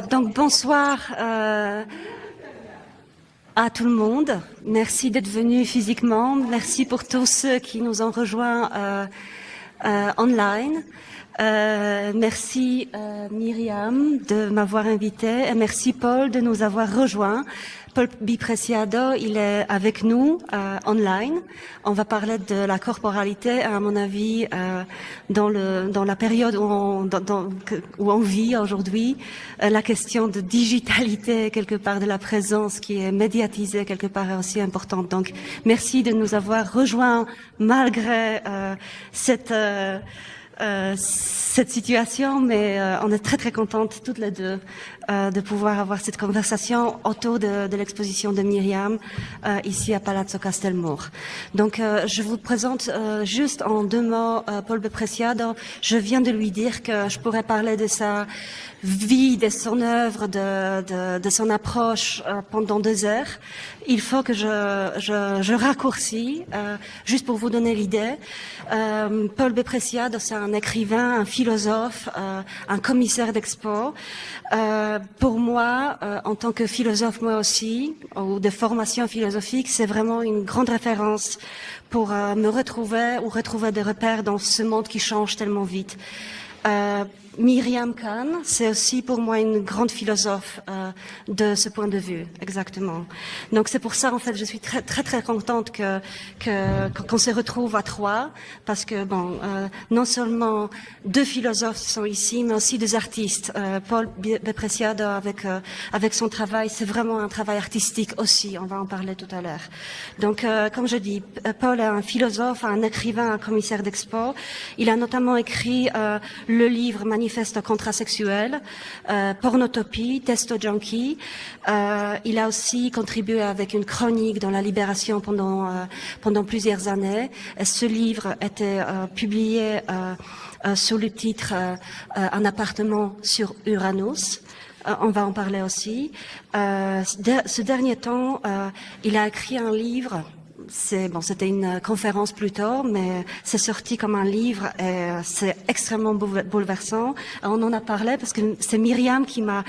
Donc bonsoir à tout le monde. Merci d'être venus physiquement. Merci pour tous ceux qui nous ont rejoints online. Merci Myriam de m'avoir invité et merci Paul de nous avoir rejoints. Paul Bipreciado, il est avec nous online. On va parler de la corporalité, à mon avis, dans la période où on vit aujourd'hui, la question de digitalité quelque part de la présence qui est médiatisée quelque part est aussi importante. Donc, merci de nous avoir rejoints malgré cette situation, mais on est très très contentes toutes les deux de pouvoir avoir cette conversation autour de l'exposition de Myriam ici à Palazzo Castelmour. Donc je vous présente juste en 2 mots Paul Bipreciado. Je viens de lui dire que je pourrais parler de sa vie, de son œuvre, de son approche pendant 2 heures. Il faut que je raccourcis, juste pour vous donner l'idée. Paul Bipreciado, c'est un écrivain, un philosophe, un commissaire d'expo. Pour moi, en tant que philosophe moi aussi, ou de formation philosophique, c'est vraiment une grande référence pour me retrouver ou retrouver des repères dans ce monde qui change tellement vite. Myriam Khan, c'est aussi pour moi une grande philosophe de ce point de vue, exactement. Donc c'est pour ça en fait je suis très très très contente qu'on se retrouve à 3 parce que bon non seulement 2 philosophes sont ici mais aussi 2 artistes. Paul Bipreciado avec son travail, c'est vraiment un travail artistique aussi. On va en parler tout à l'heure. Donc comme je dis, Paul est un philosophe, un écrivain, un commissaire d'expo. Il a notamment écrit le livre Manifeste contrasexuel, Pornotopie, Testo Junkie. Il a aussi contribué avec une chronique dans la Libération pendant plusieurs années. Et ce livre était publié sous le titre Un appartement sur Uranus. On va en parler aussi. Ce dernier temps, il a écrit un livre. C'était une conférence plus tôt, mais c'est sorti comme un livre et c'est extrêmement bouleversant. On en a parlé parce que c'est Myriam qui m'a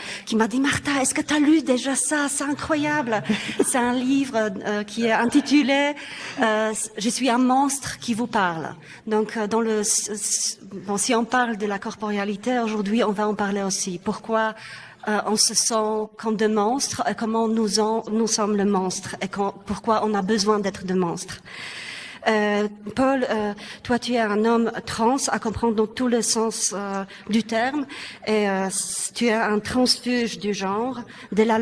dit Martha, est-ce que tu as lu déjà ça? C'est incroyable. C'est un livre qui est intitulé Je suis un monstre qui vous parle. Donc si on parle de la corporealité aujourd'hui, on va en parler aussi. Pourquoi on se sent comme des monstres, et comment nous sommes le monstre, et pourquoi on a besoin d'être des monstres. Paul, toi tu es un homme trans, à comprendre dans tous les sens du terme, et tu es un transfuge du genre, de la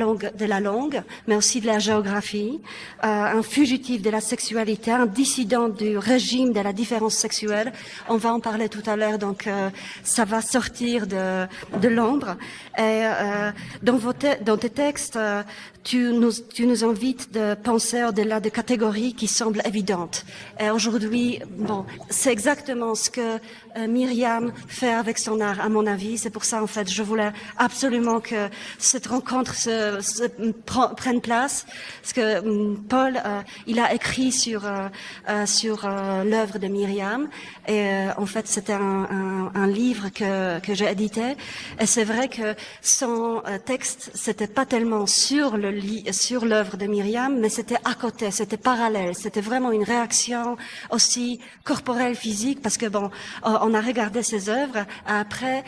langue, mais aussi de la géographie, un fugitif de la sexualité, un dissident du régime de la différence sexuelle. On va en parler tout à l'heure, donc ça va sortir de l'ombre. Et dans tes textes, tu nous invites de penser au-delà de catégories qui semblent évidentes. Et aujourd'hui, c'est exactement ce que Myriam fait avec son art, à mon avis. C'est pour ça, en fait, je voulais absolument que cette rencontre prenne place. Parce que Paul, il a écrit sur l'œuvre de Myriam. Et en fait, c'était un livre que j'ai édité. Et c'est vrai que son texte, c'était pas tellement sur l'œuvre de Myriam, mais c'était à côté, c'était parallèle. C'était vraiment une réaction aussi corporelle, physique, parce que on a regardé ses œuvres. Après,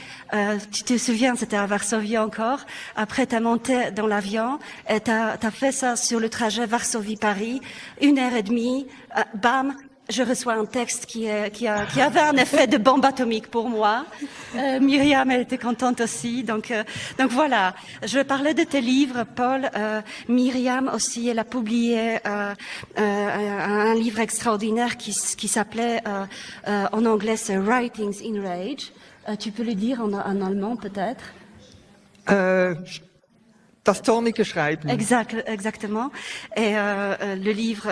tu te souviens, c'était à Varsovie encore. Après, t'as monté dans l'avion et t'as fait ça sur le trajet Varsovie-Paris, 1h30, bam. Je reçois un texte qui avait un effet de bombe atomique pour moi. Myriam, elle était contente aussi. Donc voilà. Je vais parler de tes livres, Paul. Myriam aussi, elle a publié un livre extraordinaire qui s'appelait, en anglais, c'est Writings in Rage. Tu peux le dire en allemand peut-être? Das zornige Schreiben. Exactement. Et le livre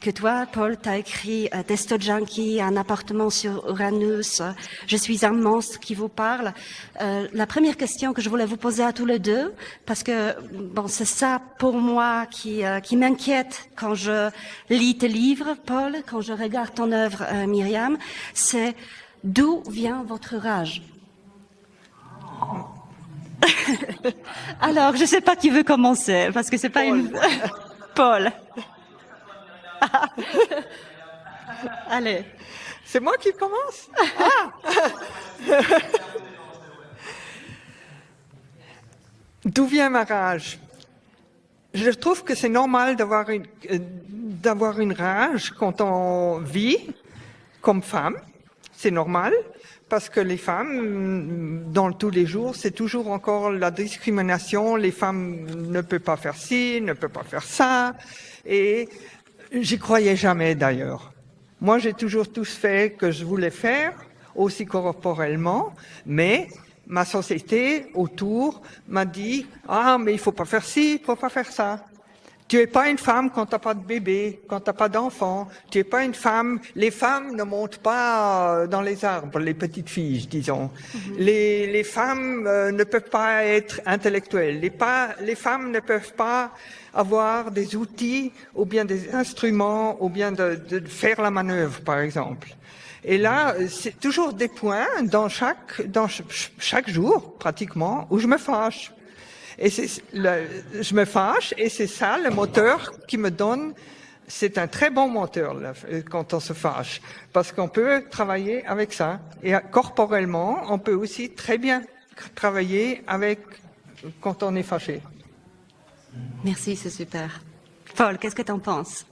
que toi, Paul, t'as écrit, Testo Junkie, un appartement sur Uranus, je suis un monstre qui vous parle. La première question que je voulais vous poser à tous les deux, parce que c'est ça pour moi qui m'inquiète quand je lis tes livres, Paul, quand je regarde ton œuvre, Myriam, c'est d'où vient votre rage? Alors, je sais pas qui veut commencer, parce que c'est pas Paul. une... Paul. Allez. C'est moi qui commence? D'où vient ma rage? Je trouve que c'est normal d'avoir une rage quand on vit comme femme. C'est normal, parce que les femmes, dans tous les jours, c'est toujours encore la discrimination. Les femmes ne peuvent pas faire ci, ne peuvent pas faire ça. Et j'y croyais jamais d'ailleurs. Moi, j'ai toujours tout fait que je voulais faire, aussi corporellement, mais ma société autour m'a dit « Ah, mais il faut pas faire ci, il faut pas faire ça. Tu es pas une femme quand t'as pas de bébé, quand t'as pas d'enfant. Tu es pas une femme. Les femmes ne montent pas dans les arbres, les petites filles, disons. Les femmes ne peuvent pas être intellectuelles. Les femmes ne peuvent pas avoir des outils ou bien des instruments ou bien de faire la manœuvre, par exemple. Et là, c'est toujours des points dans chaque jour, pratiquement, où je me fâche. Et je me fâche et c'est ça le moteur qui me donne. C'est un très bon moteur là, quand on se fâche, parce qu'on peut travailler avec ça. Et corporellement, on peut aussi très bien travailler avec quand on est fâché. Merci, c'est super. Paul, qu'est-ce que tu en penses?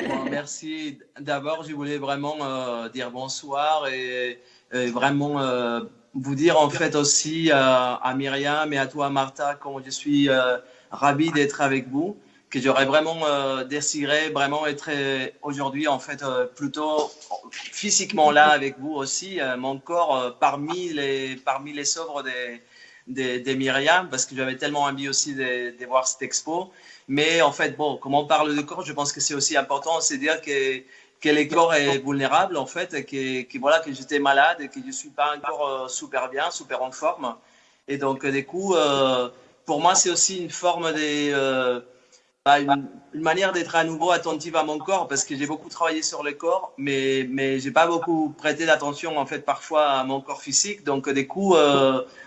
Bon, merci. D'abord, je voulais vraiment dire bonsoir et vraiment vous dire en fait aussi à Myriam et à toi Martha, comme je suis ravi d'être avec vous, que j'aurais vraiment désiré vraiment être aujourd'hui en fait plutôt physiquement là avec vous aussi, mon corps parmi les œuvres de Myriam, parce que j'avais tellement envie aussi de voir cette expo. Mais en fait, bon, comme on parle de corps, je pense que c'est aussi important, c'est dire que le corps est vulnérable, en fait, voilà, que j'étais malade et que je ne suis pas encore super bien, super en forme. Et donc, du coup, pour moi, c'est aussi une forme une manière d'être à nouveau attentive à mon corps, parce que j'ai beaucoup travaillé sur le corps, mais je n'ai pas beaucoup prêté d'attention, en fait, parfois à mon corps physique. Donc, du coup,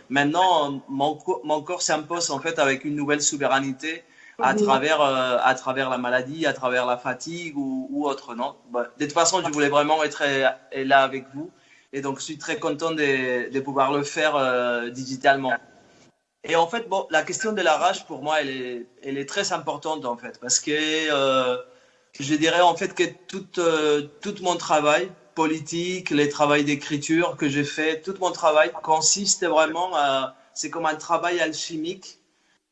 maintenant, mon corps s'impose, en fait, avec une nouvelle souveraineté à travers la maladie, à travers la fatigue ou autre, non? De toute façon, je voulais vraiment être là avec vous. Et donc, je suis très content de pouvoir le faire digitalement. Et en fait, bon, la question de la rage, pour moi, elle est très importante, en fait, parce que je dirais, en fait, que tout mon travail politique, les travaux d'écriture que j'ai fait, tout mon travail consiste vraiment c'est comme un travail alchimique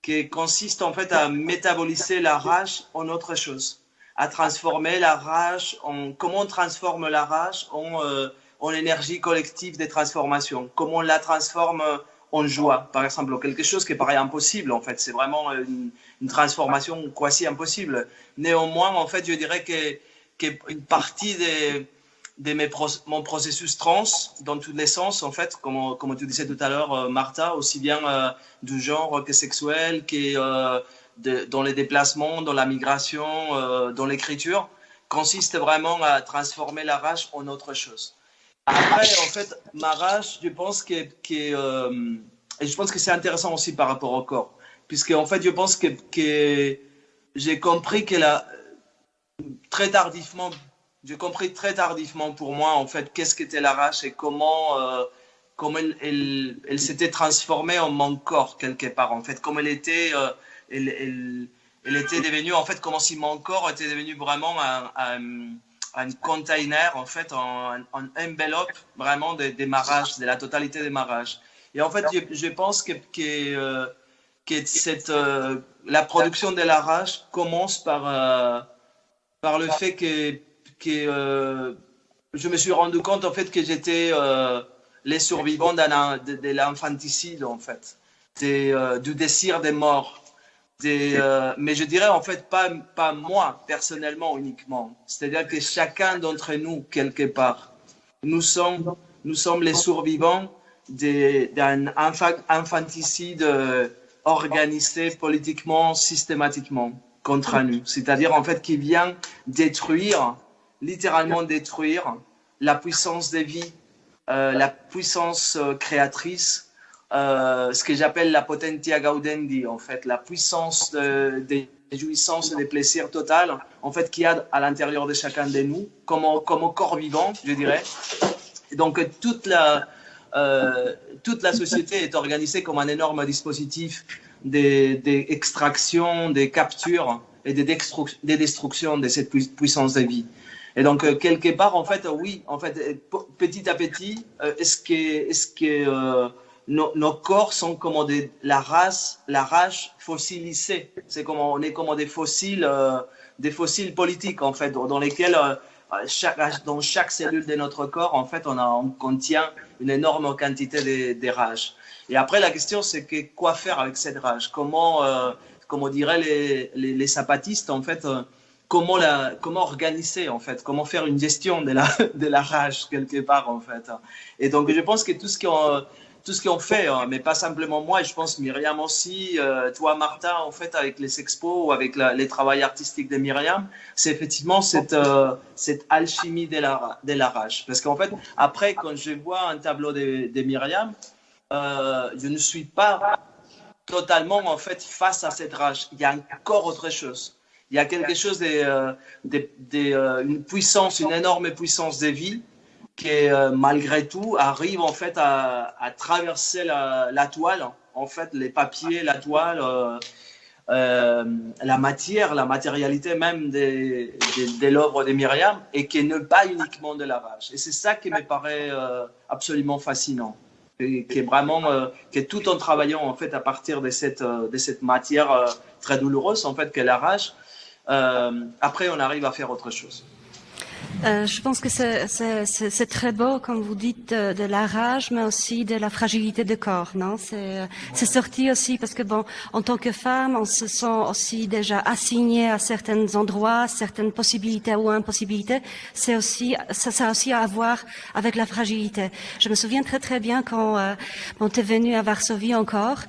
qui consiste, en fait, à métaboliser la rage en autre chose, à transformer la rage comment on transforme la rage en énergie collective de transformation, comment on la transforme en joie, par exemple, ou quelque chose qui paraît impossible, en fait. C'est vraiment une transformation quasi impossible. Néanmoins, en fait, je dirais qu'une partie de mon processus trans, dans tous les sens, en fait, comme tu disais tout à l'heure, Martha, aussi bien du genre que sexuel, que dans les déplacements, dans la migration, dans l'écriture, consiste vraiment à transformer la rage en autre chose. Après, en fait, ma rage, je pense et je pense que c'est intéressant aussi par rapport au corps, puisque en fait, je pense que j'ai compris très tardivement pour moi, en fait, qu'est-ce qu'était la rage et comment elle s'était transformée en mon corps quelque part, en fait, comme elle était devenue, en fait, comme si mon corps était devenu vraiment un container, en fait, un enveloppe vraiment des marages, de la totalité des marages. Et en fait, je pense que la production de la rage commence par le fait que je me suis rendu compte, en fait, que j'étais les survivants de l'infanticide, en fait, du désir des morts. Mais je dirais en fait pas moi personnellement uniquement. C'est-à-dire que chacun d'entre nous, quelque part, nous sommes les survivants d'un infanticide organisé politiquement, systématiquement contre nous. C'est-à-dire en fait qui vient littéralement détruire la puissance de vie, la puissance créatrice ce que j'appelle la potentia gaudendi, en fait, la puissance des jouissances et des plaisirs totaux, en fait, qu'il y a à l'intérieur de chacun de nous, comme corps vivant, je dirais. Et donc, toute la société est organisée comme un énorme dispositif d'extraction, des captures et des destructions de cette puissance de vie. Et donc, quelque part, en fait, oui, en fait, petit à petit, est-ce que nos corps sont comme la rage fossilisée. On est comme des fossiles politiques, en fait, dans lesquels, dans chaque cellule de notre corps, en fait, on contient une énorme quantité de rage. Et après, la question, c'est quoi faire avec cette rage? Comment diraient les zapatistes, en fait, comment organiser, en fait, comment faire une gestion de la rage, quelque part, en fait. Et donc, je pense que tout ce qu'on fait, mais pas simplement moi, et je pense Myriam aussi, toi Martha, en fait, avec les expos ou avec les travaux artistiques de Myriam, c'est effectivement cette alchimie de la rage. Parce qu'en fait, après, quand je vois un tableau de Myriam, je ne suis pas totalement, en fait, face à cette rage. Il y a encore autre chose. Il y a quelque chose une puissance, une énorme puissance de vie qui, malgré tout, arrive en fait à traverser la toile, en fait, les papiers, la toile, la matière, la matérialité même de l'œuvre de Myriam, et qui n'est pas uniquement de la rage. Et c'est ça qui me paraît absolument fascinant. Et qui est vraiment, que tout en travaillant en fait à partir de cette matière très douloureuse, en fait, qu'est la rage, après on arrive à faire autre chose. Je pense que c'est très beau, comme vous dites, de la rage, mais aussi de la fragilité du corps, non? C'est sorti aussi parce que bon, en tant que femme, on se sent aussi déjà assigné à certains endroits, certaines possibilités ou impossibilités. Ça a aussi à voir avec la fragilité. Je me souviens très très bien quand on est venu à Varsovie encore,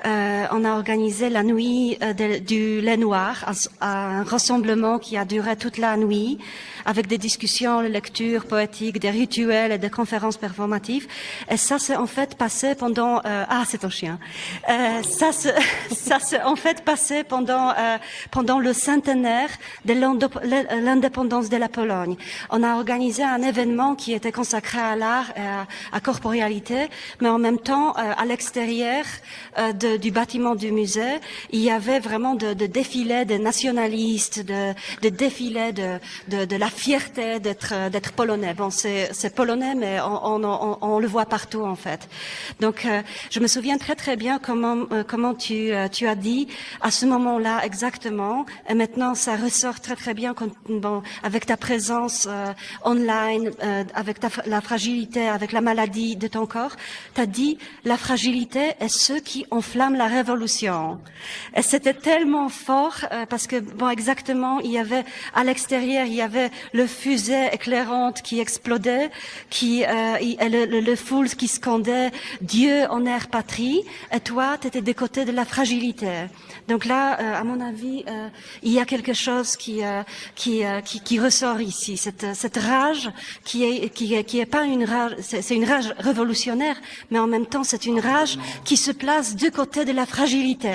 on a organisé la nuit du lait noir, un rassemblement qui a duré toute la nuit, avec des discussions, des lectures poétiques, des rituels et des conférences performatives. Et ça s'est en fait passé pendant... c'est ton chien. Ça s'est en fait passé pendant le centenaire de l'indépendance de la Pologne. On a organisé un événement qui était consacré à l'art et à corporéalité, mais en même temps, à l'extérieur du bâtiment du musée, il y avait vraiment de défilés de nationalistes, de défilés de la fierté d'être polonais. Bon, c'est polonais, mais on le voit partout en fait. Donc, je me souviens très très bien comment tu as dit à ce moment-là exactement. Et maintenant, ça ressort très très bien avec ta présence online, avec la fragilité, avec la maladie de ton corps. Tu as dit la fragilité est ce qui enflamme la révolution. Et c'était tellement fort parce que bon, exactement, il y avait à l'extérieur, il y avait le fusée éclairante qui explodait, le foule qui scandait Dieu en air patrie, et toi, tu étais des côtés de la fragilité. Donc là, à mon avis, il y a quelque chose qui ressort ici, cette rage qui est pas une rage, c'est une rage révolutionnaire, mais en même temps, c'est une rage qui se place du côté de la fragilité.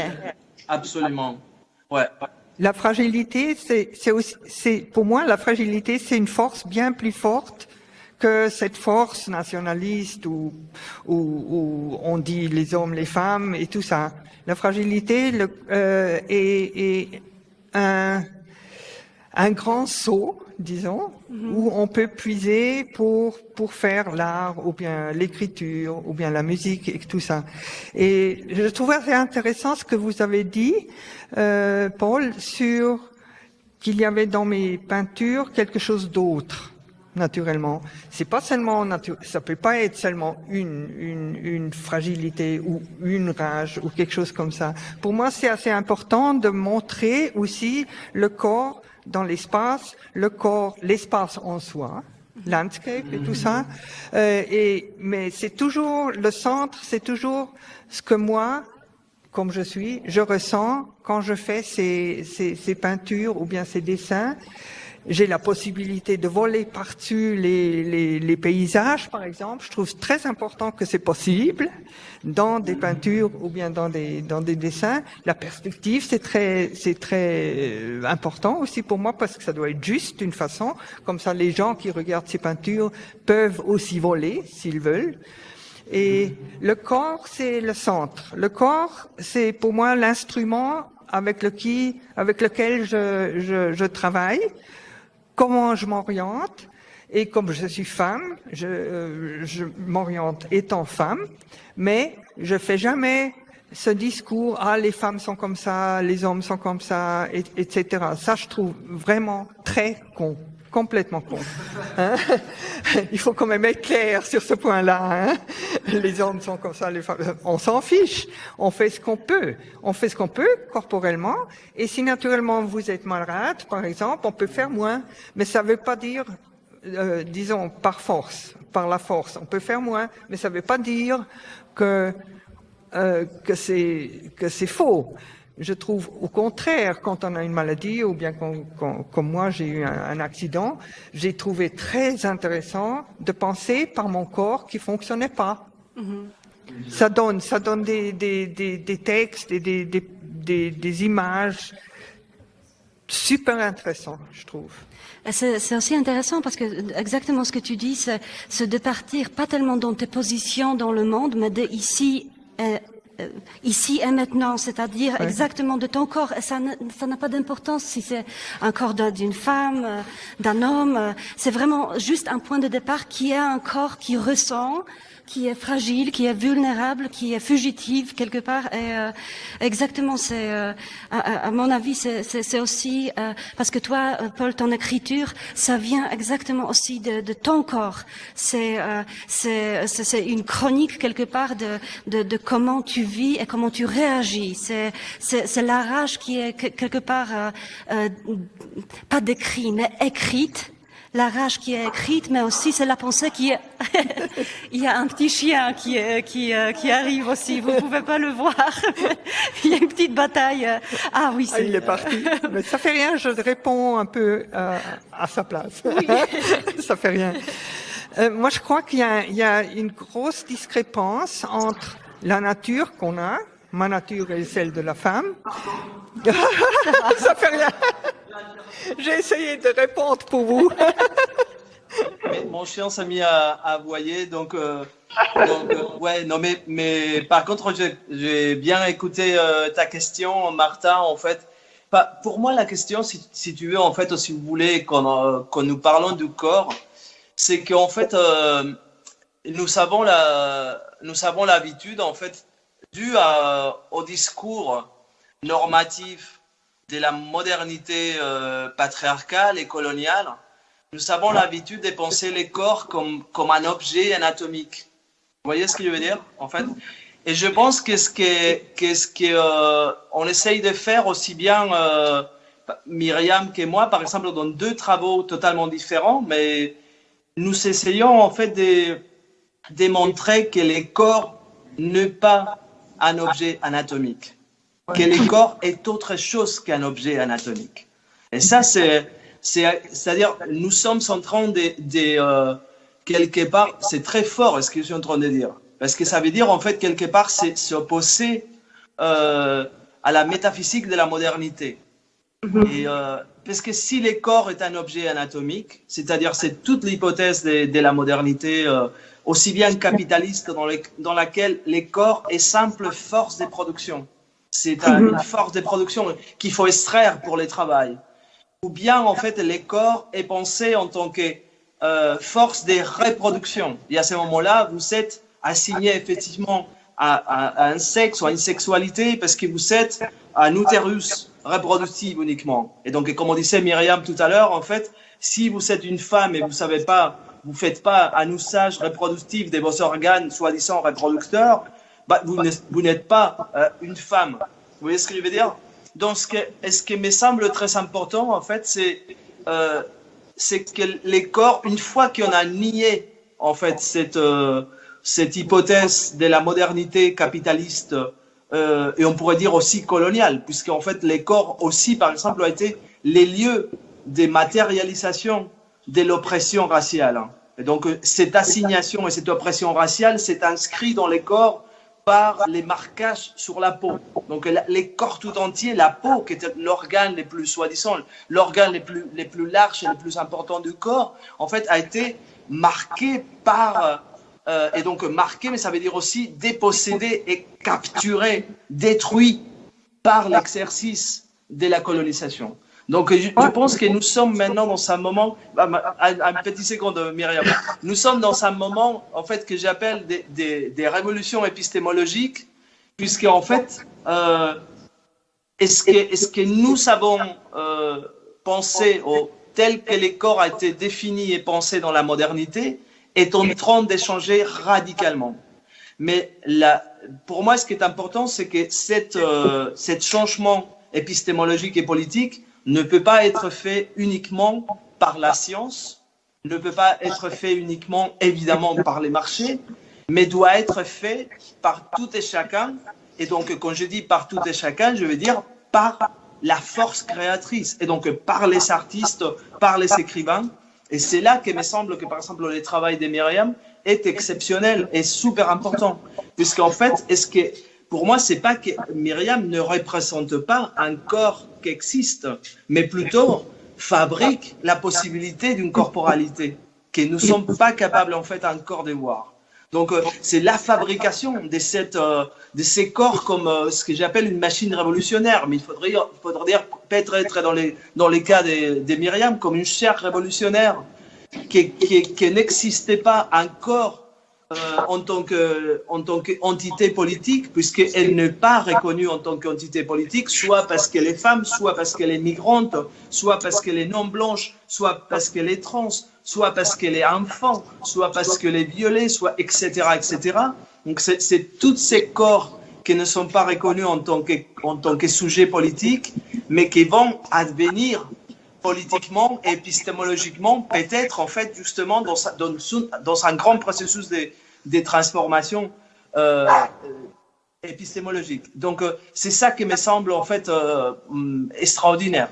Absolument, ouais. La fragilité, pour moi, la fragilité, c'est une force bien plus forte que cette force nationaliste où on dit les hommes, les femmes et tout ça. La fragilité est un grand seau, disons, où on peut puiser pour faire l'art, ou bien l'écriture, ou bien la musique et tout ça. Et je trouvais assez intéressant ce que vous avez dit, Paul, sur qu'il y avait dans mes peintures quelque chose d'autre, naturellement. C'est pas seulement ça peut pas être seulement une fragilité ou une rage ou quelque chose comme ça. Pour moi, c'est assez important de montrer aussi le corps dans l'espace, l'espace en soi, landscape et tout ça. Mais c'est toujours le centre, c'est toujours ce que moi, comme je ressens quand je fais ces peintures ou bien ces dessins. j'ai la possibilité de voler par-dessus les paysages, par exemple. Je trouve très important que c'est possible dans des peintures ou bien dans des dessins. La perspective, c'est très important aussi pour moi parce que ça doit être juste d'une façon. Comme ça, les gens qui regardent ces peintures peuvent aussi voler s'ils veulent. Et le corps, c'est le centre. Le corps, c'est pour moi l'instrument avec lequel je travaille. Comment je m'oriente, et comme je suis femme, je m'oriente étant femme, mais je fais jamais ce discours, ah, les femmes sont comme ça, les hommes sont comme ça, etc. Ça, je trouve vraiment très con, complètement con. Hein? Il faut quand même être clair sur ce point-là. Hein? Les hommes sont comme ça, les femmes, on s'en fiche. On fait ce qu'on peut. On fait ce qu'on peut corporellement. Et si naturellement vous êtes malade, par exemple, on peut faire moins. Mais ça ne veut pas dire, disons, par la force. On peut faire moins, mais ça ne veut pas dire que c'est faux. Je trouve au contraire, quand on a une maladie ou bien comme moi j'ai eu un accident, j'ai trouvé très intéressant de penser par mon corps qui fonctionnait pas. Mm-hmm. Ça donne des textes et des images super intéressants, je trouve. C'est aussi intéressant parce que exactement ce que tu dis, c'est de partir pas tellement dans tes positions dans le monde, mais de ici et maintenant, c'est-à-dire ouais. Exactement de ton corps. Et ça n'a pas d'importance si c'est un corps d'une femme, d'un homme. C'est vraiment juste un point de départ qui est un corps qui ressent, qui est fragile, qui est vulnérable, qui est fugitif quelque part. Et exactement, c'est à mon avis, c'est aussi parce que toi, Paul, ton écriture, ça vient exactement aussi de ton corps. C'est une chronique quelque part de comment tu vis et comment tu réagis. C'est la rage qui est quelque part pas décrite, mais écrite. La rage qui est écrite, mais aussi c'est la pensée qui est. Il y a un petit chien qui arrive aussi. Vous pouvez pas le voir. Il y a une petite bataille. Ah oui, c'est. Ah, il est parti. Mais ça fait rien. Je réponds un peu à sa place. Oui. Ça fait rien. Moi, je crois qu'il y a une grosse discrépance entre la nature qu'on a, ma nature et celle de la femme. Ça fait rien. J'ai essayé de répondre pour vous. Mais mon chien s'est mis à aboyer, donc ouais, non, mais par contre, j'ai bien écouté ta question, Martha, en fait. Pour moi, la question, si tu veux, en fait, si vous voulez, quand nous parlons du corps, c'est qu'en fait, nous avons l'habitude, en fait, dû au discours normatif de la modernité patriarcale et coloniale, nous avons l'habitude de penser les corps comme un objet anatomique. Vous voyez ce que je veux dire, en fait? Et je pense que ce que on essaye de faire aussi bien Myriam que moi, par exemple, dans deux travaux totalement différents, mais nous essayons en fait de démontrer que le corps n'est pas un objet anatomique, que le corps est autre chose qu'un objet anatomique. Et ça, c'est-à-dire, nous sommes en train de quelque part, c'est très fort ce que je suis en train de dire, parce que ça veut dire en fait quelque part c'est s'opposer à la métaphysique de la modernité. Et, parce que si le corps est un objet anatomique, c'est-à-dire c'est toute l'hypothèse de la modernité, aussi bien capitaliste dans laquelle le corps est simple force de production. C'est une force de production qu'il faut extraire pour le travail. Ou bien en fait le corps est pensé en tant que force de reproduction. Et à ce moment-là, vous êtes assigné effectivement à un sexe ou à une sexualité parce que vous êtes un utérus reproductif uniquement. Et donc, comme on disait Myriam tout à l'heure, en fait, si vous êtes une femme et vous savez pas, vous faites pas un usage reproductif de vos organes soi-disant reproducteurs, bah, vous n'êtes pas une femme. Vous voyez ce que je veux dire? Donc, ce qui me semble très important, en fait, c'est que les corps, une fois qu'on a nié, en fait, cette hypothèse de la modernité capitaliste, et on pourrait dire aussi coloniale, puisqu'en fait, les corps aussi, par exemple, ont été les lieux des matérialisations de l'oppression raciale. Et donc, cette assignation et cette oppression raciale s'est inscrit dans les corps par les marquages sur la peau. Donc, les corps tout entiers, la peau, qui était l'organe le plus, soi-disant, l'organe le plus large et le plus important du corps, en fait, a été marqué par, et donc marqué, mais ça veut dire aussi dépossédé et capturé, détruit par l'exercice de la colonisation. Donc, je pense que nous sommes maintenant dans un moment, un petit seconde, Myriam, nous sommes dans un moment, en fait, que j'appelle des révolutions épistémologiques, puisque, en fait, est-ce que nous avons pensé tel que les corps a été défini et pensé dans la modernité, est en train d'échanger radicalement. Mais pour moi, ce qui est important, c'est que cet changement épistémologique et politique ne peut pas être fait uniquement par la science, ne peut pas être fait uniquement, évidemment, par les marchés, mais doit être fait par tout et chacun. Et donc, quand je dis par tout et chacun, je veux dire par la force créatrice, et donc par les artistes, par les écrivains. Et c'est là que me semble que, par exemple, le travail de Myriam est exceptionnel et super important. Puisqu'en fait, pour moi, c'est pas que Myriam ne représente pas un corps qui existe, mais plutôt fabrique la possibilité d'une corporalité que nous ne sommes pas capables, en fait, encore de voir. Donc, c'est la fabrication de ces corps comme ce que j'appelle une machine révolutionnaire. Mais il faudrait dire peut-être être dans les cas de Myriam comme une chair révolutionnaire qui n'existait pas encore en tant qu'entité politique, puisqu'elle n'est pas reconnue en tant qu'entité politique, soit parce qu'elle est femme, soit parce qu'elle est migrante, soit parce qu'elle est non blanche, soit parce qu'elle est trans, soit parce qu'elle est enfant, soit parce qu'elle est violée, soit etc. etc. Donc c'est tous ces corps qui ne sont pas reconnus en tant que sujet politique, mais qui vont advenir politiquement et épistémologiquement, peut-être en fait justement dans un grand processus de transformation épistémologique. Donc c'est ça qui me semble en fait extraordinaire,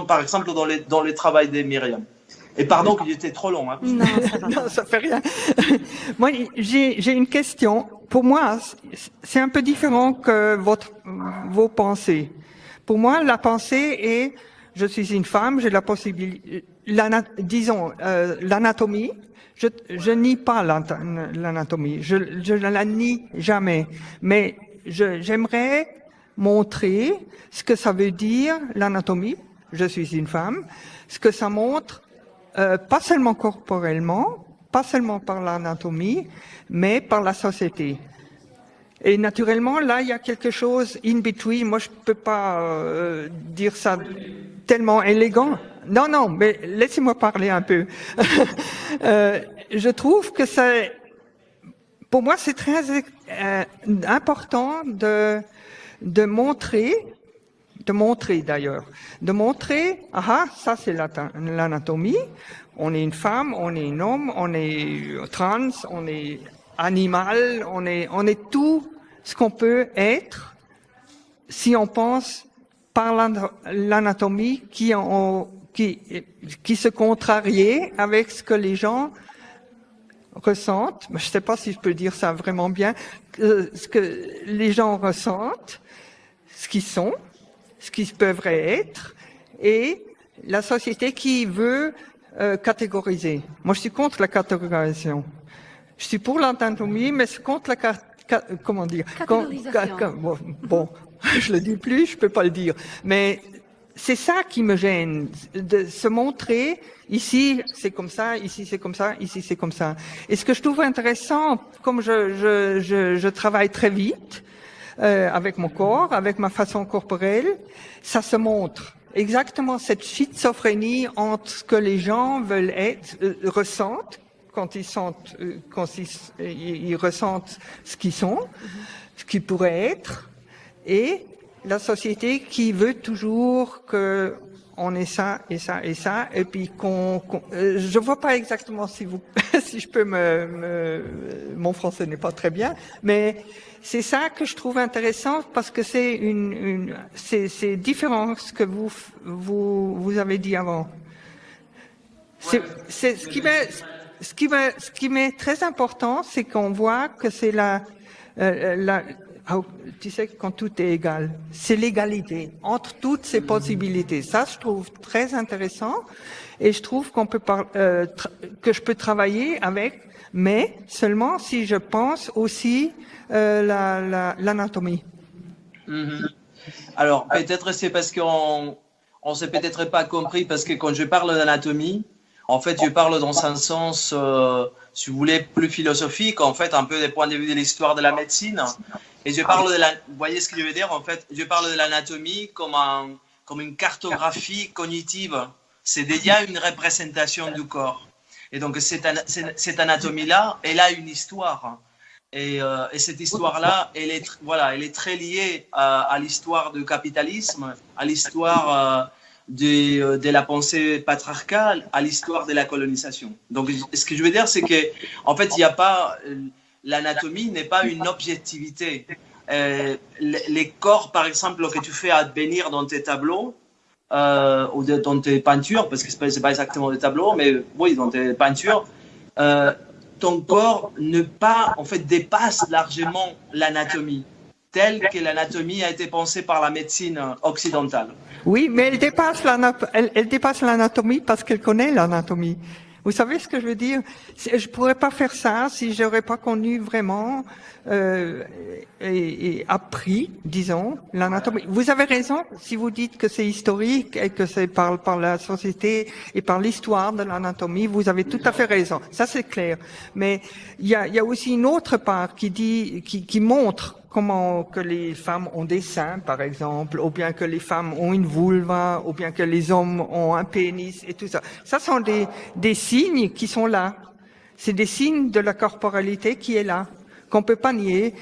par exemple dans le travail de Myriam. Et pardon qu'il était trop long. Hein. Non, ça va. Non, ça fait rien. Moi, j'ai une question. Pour moi, c'est un peu différent que vos pensées. Pour moi, la pensée est, je suis une femme, j'ai la possibilité, disons, l'anatomie. Je nie pas l'anatomie. Je ne la nie jamais. Mais j'aimerais montrer ce que ça veut dire l'anatomie. Je suis une femme. Ce que ça montre. Pas seulement corporellement, pas seulement par l'anatomie, mais par la société. Et naturellement, là, il y a quelque chose in between. Moi, je peux pas dire ça tellement élégant. Non, mais laissez-moi parler un peu. Je trouve que pour moi, c'est très important de montrer d'ailleurs, ça c'est l'anatomie, on est une femme, on est un homme, on est trans, on est animal, on est tout ce qu'on peut être si on pense par l'anatomie qui se contrarie avec ce que les gens ressentent. Je ne sais pas si je peux dire ça vraiment bien, ce que les gens ressentent, ce qu'ils sont, ce qu'ils peuvent être, et la société qui veut catégoriser. Moi, je suis contre la catégorisation. Je suis pour l'anatomie, mais c'est contre la catégorisation. Bon, je le dis plus, je peux pas le dire. Mais c'est ça qui me gêne, de se montrer, ici c'est comme ça, ici c'est comme ça, ici c'est comme ça. Et ce que je trouve intéressant, comme je travaille très vite, avec mon corps, avec ma façon corporelle, ça se montre exactement cette schizophrénie entre ce que les gens veulent être, ressentent quand ils ressentent ce qu'ils sont, ce qu'ils pourraient être, et la société qui veut toujours que on ait ça et ça et ça, et puis je vois pas exactement si je peux mon français n'est pas très bien, mais c'est ça que je trouve intéressant parce que c'est différent ce que vous avez dit avant. C'est ce qui m'est très important, c'est qu'on voit que c'est tu sais, quand tout est égal, c'est l'égalité entre toutes ces possibilités. Ça, je trouve très intéressant, et je trouve qu'on peut que je peux travailler avec, mais seulement si je pense aussi l'anatomie. Alors, peut-être c'est parce qu'on s'est peut-être pas compris, parce que quand je parle d'anatomie, en fait, je parle dans un sens, si vous voulez, plus philosophique, en fait, un peu des points de vue de l'histoire de la médecine. Et je parle vous voyez ce que je veux dire? En fait, je parle de l'anatomie comme une cartographie cognitive. C'est déjà une représentation du corps. Et donc, cette anatomie-là, elle a une histoire. Et cette histoire-là, elle est très liée à l'histoire du capitalisme, à l'histoire de la pensée patriarcale, à l'histoire de la colonisation. Donc, ce que je veux dire, c'est que, en fait, il n'y a pas, l'anatomie n'est pas une objectivité. Les corps, par exemple, que tu fais advenir dans tes tableaux, ou dans tes peintures, parce que c'est pas exactement des tableaux, mais oui, dans tes peintures, ton corps dépasse largement l'anatomie, telle que l'anatomie a été pensée par la médecine occidentale. Oui, mais elle dépasse l'anatomie parce qu'elle connaît l'anatomie. Vous savez ce que je veux dire? Je pourrais pas faire ça si j'aurais pas connu vraiment et appris, disons, l'anatomie. Vous avez raison si vous dites que c'est historique et que c'est par la société et par l'histoire de l'anatomie. Vous avez tout à fait raison. Ça, c'est clair. Mais il y a aussi une autre part qui montre comment que les femmes ont des seins, par exemple, ou bien que les femmes ont une vulva, ou bien que les hommes ont un pénis et tout ça. Ça sont des signes qui sont là. C'est des signes de la corporalité qui est là, qu'on peut pas nier,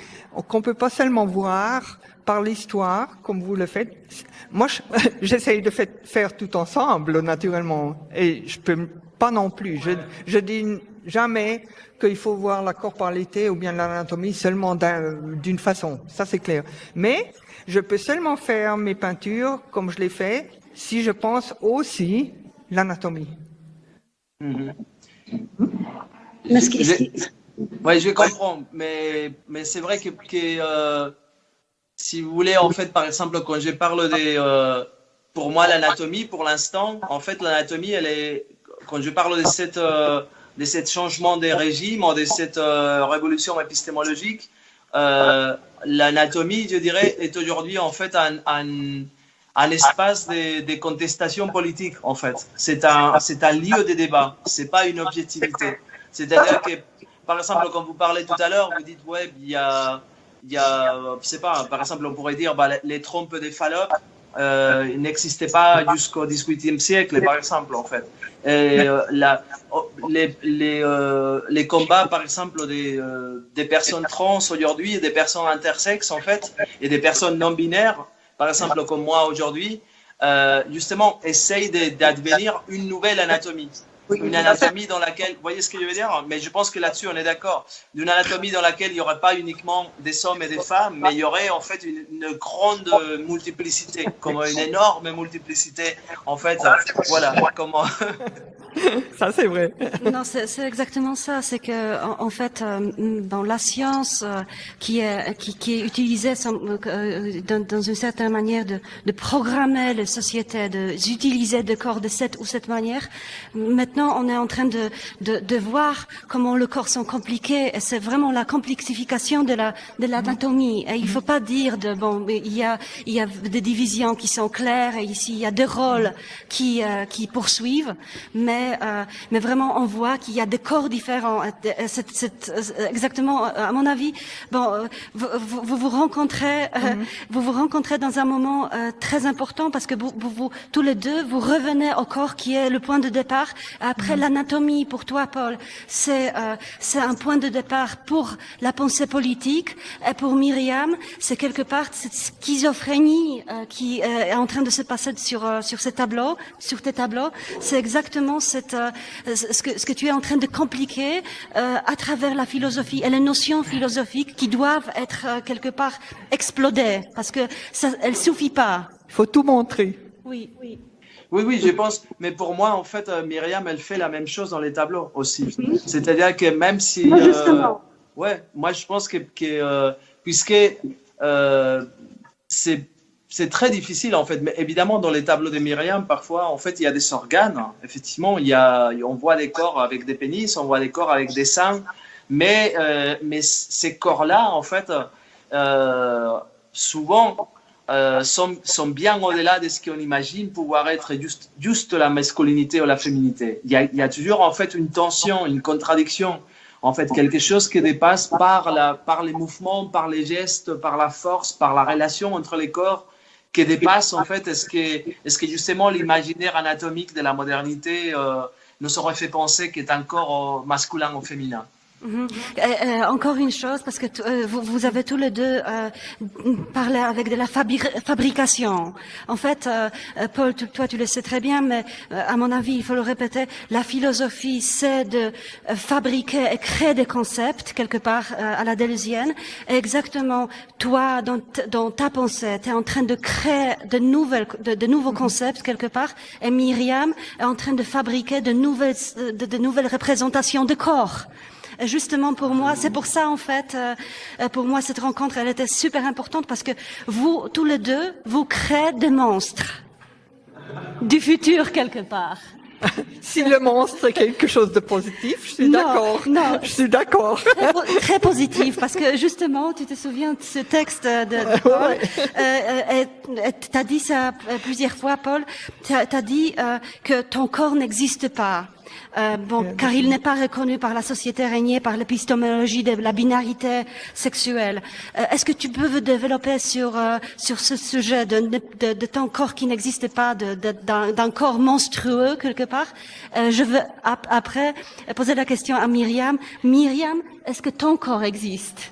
qu'on peut pas seulement voir par l'histoire, comme vous le faites. Moi, j'essaye de faire tout ensemble, naturellement, et je peux pas non plus. Je dis jamais qu'il faut voir la corporalité ou bien l'anatomie seulement d'une façon. Ça, c'est clair. Mais je peux seulement faire mes peintures comme je les fais si je pense aussi l'anatomie. Oui, je comprends. Mais c'est vrai que si vous voulez, en fait, par exemple, quand je parle pour moi, l'anatomie, pour l'instant, en fait, l'anatomie, quand je parle de ce changement des régimes, de cette révolution épistémologique, l'anatomie, je dirais, est aujourd'hui en fait un espace de contestation politique, en fait. C'est un lieu de débat, c'est pas une objectivité. C'est-à-dire que, par exemple, quand vous parlez tout à l'heure, vous dites, ouais, il y a, je sais pas, par exemple, on pourrait dire, les trompes des Fallope, n'existaient pas jusqu'au XVIIIe siècle, par exemple, en fait. Et, les combats, par exemple, des personnes trans aujourd'hui, et des personnes intersexes, en fait, et des personnes non binaires, par exemple, comme moi aujourd'hui, justement, essayent d'advenir une nouvelle anatomie. Une anatomie dans laquelle, vous voyez ce que je veux dire? Mais je pense que là-dessus, on est d'accord. Une anatomie dans laquelle il n'y aurait pas uniquement des hommes et des femmes, mais il y aurait en fait une grande multiplicité, comme une énorme multiplicité. En fait, voilà comment. Ça, c'est vrai. Non, c'est exactement ça. C'est que, en fait, dans la science qui est utilisée dans une certaine manière de programmer les sociétés, d'utiliser le corps de cette ou cette manière. Maintenant, on est en train de voir comment le corps sont compliqués. Et c'est vraiment la complexification de l'anatomie. Et il faut pas dire il y a des divisions qui sont claires et ici il y a des rôles qui poursuivent, mais vraiment on voit qu'il y a des corps différents. C'est exactement, à mon avis, vous vous rencontrez, vous vous rencontrez dans un moment très important parce que vous tous les deux vous revenez au corps qui est le point de départ. Après l'anatomie, pour toi, Paul, c'est un point de départ pour la pensée politique, et pour Myriam, c'est quelque part cette schizophrénie qui est en train de se passer sur ces tableaux, sur tes tableaux. C'est exactement ce que tu es en train de compliquer à travers la philosophie et les notions philosophiques qui doivent être quelque part explodées parce que ça, elles suffisent pas. Il faut tout montrer. Oui, oui. Oui, je pense. Mais pour moi, en fait, Myriam, elle fait la même chose dans les tableaux aussi. C'est-à-dire que même si... ouais, moi, je pense puisque c'est très difficile, en fait. Mais évidemment, dans les tableaux de Myriam, parfois, en fait, il y a des organes. Effectivement, on voit des corps avec des pénis, on voit des corps avec des seins. Mais ces corps-là, en fait, souvent... sont bien au-delà de ce qu'on imagine pouvoir être juste la masculinité ou la féminité. Il y a toujours en fait une tension, une contradiction, en fait quelque chose qui dépasse par les mouvements, par les gestes, par la force, par la relation entre les corps, qui dépasse en fait est-ce que justement l'imaginaire anatomique de la modernité nous aurait fait penser qu'il est un corps masculin ou féminin. Encore une chose, parce que vous avez tous les deux parlé avec de la fabrication. En fait, Paul, toi tu le sais très bien, mais à mon avis, il faut le répéter, la philosophie, c'est de fabriquer et créer des concepts, quelque part à la Deleuzienne. Et exactement, toi, dans ta pensée, tu es en train de créer de nouveaux concepts, quelque part, et Myriam est en train de fabriquer de nouvelles représentations de corps. Justement pour moi, c'est pour ça en fait, pour moi cette rencontre elle était super importante parce que vous tous les deux, vous créez des monstres du futur quelque part. Si le monstre est quelque chose de positif, je suis d'accord. Non, je suis d'accord. Très positif parce que justement, tu te souviens de ce texte de Paul. T'as dit ça plusieurs fois, Paul. T'as dit que ton corps n'existe pas. Car il n'est pas reconnu par la société régnée par l'épistémologie de la binarité sexuelle. Est-ce que tu peux développer sur ce sujet de ton corps qui n'existe pas, d'un corps monstrueux quelque part? Je veux après poser la question à Myriam. Myriam, est-ce que ton corps existe?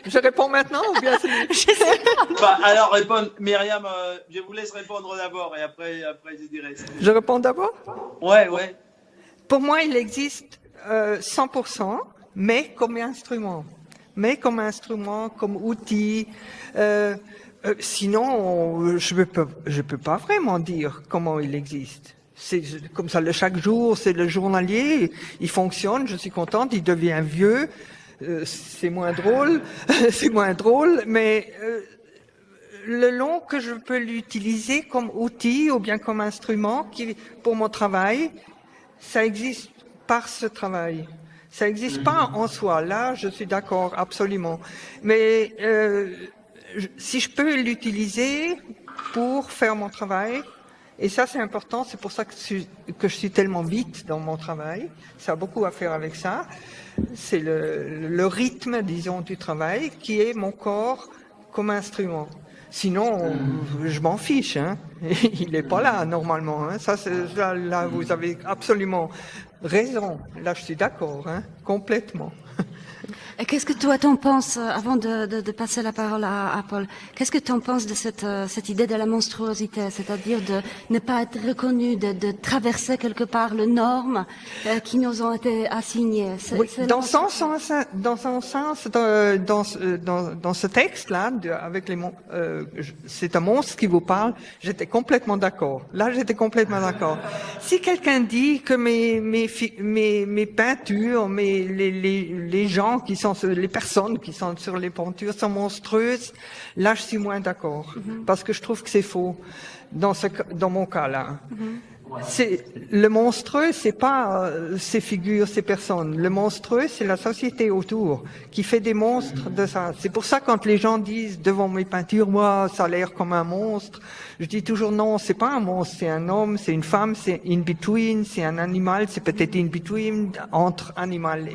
Je réponds maintenant ou bien je sais pas. Alors, Myriam, je vous laisse répondre d'abord et après je dirai. Je réponds d'abord? Ouais. Pour moi, il existe 100%, mais comme instrument. Comme outil. Sinon, je peux pas vraiment dire comment il existe. C'est comme ça, chaque jour, c'est le journalier, il fonctionne, je suis contente, il devient vieux. C'est moins drôle, mais le long que je peux l'utiliser comme outil ou bien comme instrument pour mon travail, ça existe par ce travail. Ça n'existe pas en soi. Là, je suis d'accord, absolument. Mais si je peux l'utiliser pour faire mon travail, et ça c'est important, c'est pour ça que je suis tellement vite dans mon travail, ça a beaucoup à faire avec ça. C'est le rythme, disons, du travail qui est mon corps comme instrument. Sinon, je m'en fiche. Hein. Il n'est pas là, normalement. Hein. Là, vous avez absolument raison. Là, je suis d'accord, hein, complètement. Et qu'est-ce que toi t'en penses, avant de passer la parole à Paul, qu'est-ce que t'en penses de cette idée de la monstruosité, c'est-à-dire de ne pas être reconnu, de traverser quelque part les normes qui nous ont été assignées? Dans ce texte-là, avec c'est un monstre qui vous parle, j'étais complètement d'accord. Là, j'étais complètement d'accord. Si quelqu'un dit que mes peintures, les gens qui sont les personnes qui sont sur les peintures sont monstrueuses, là je suis moins d'accord, parce que je trouve que c'est faux dans mon cas là. Le monstrueux, c'est pas ces figures, ces personnes. Le monstrueux, c'est la société autour qui fait des monstres de ça. C'est pour ça quand les gens disent devant mes peintures, moi, ça a l'air comme un monstre. Je dis toujours non, c'est pas un monstre, c'est un homme, c'est une femme, c'est in between, c'est un animal, c'est peut-être in between entre animal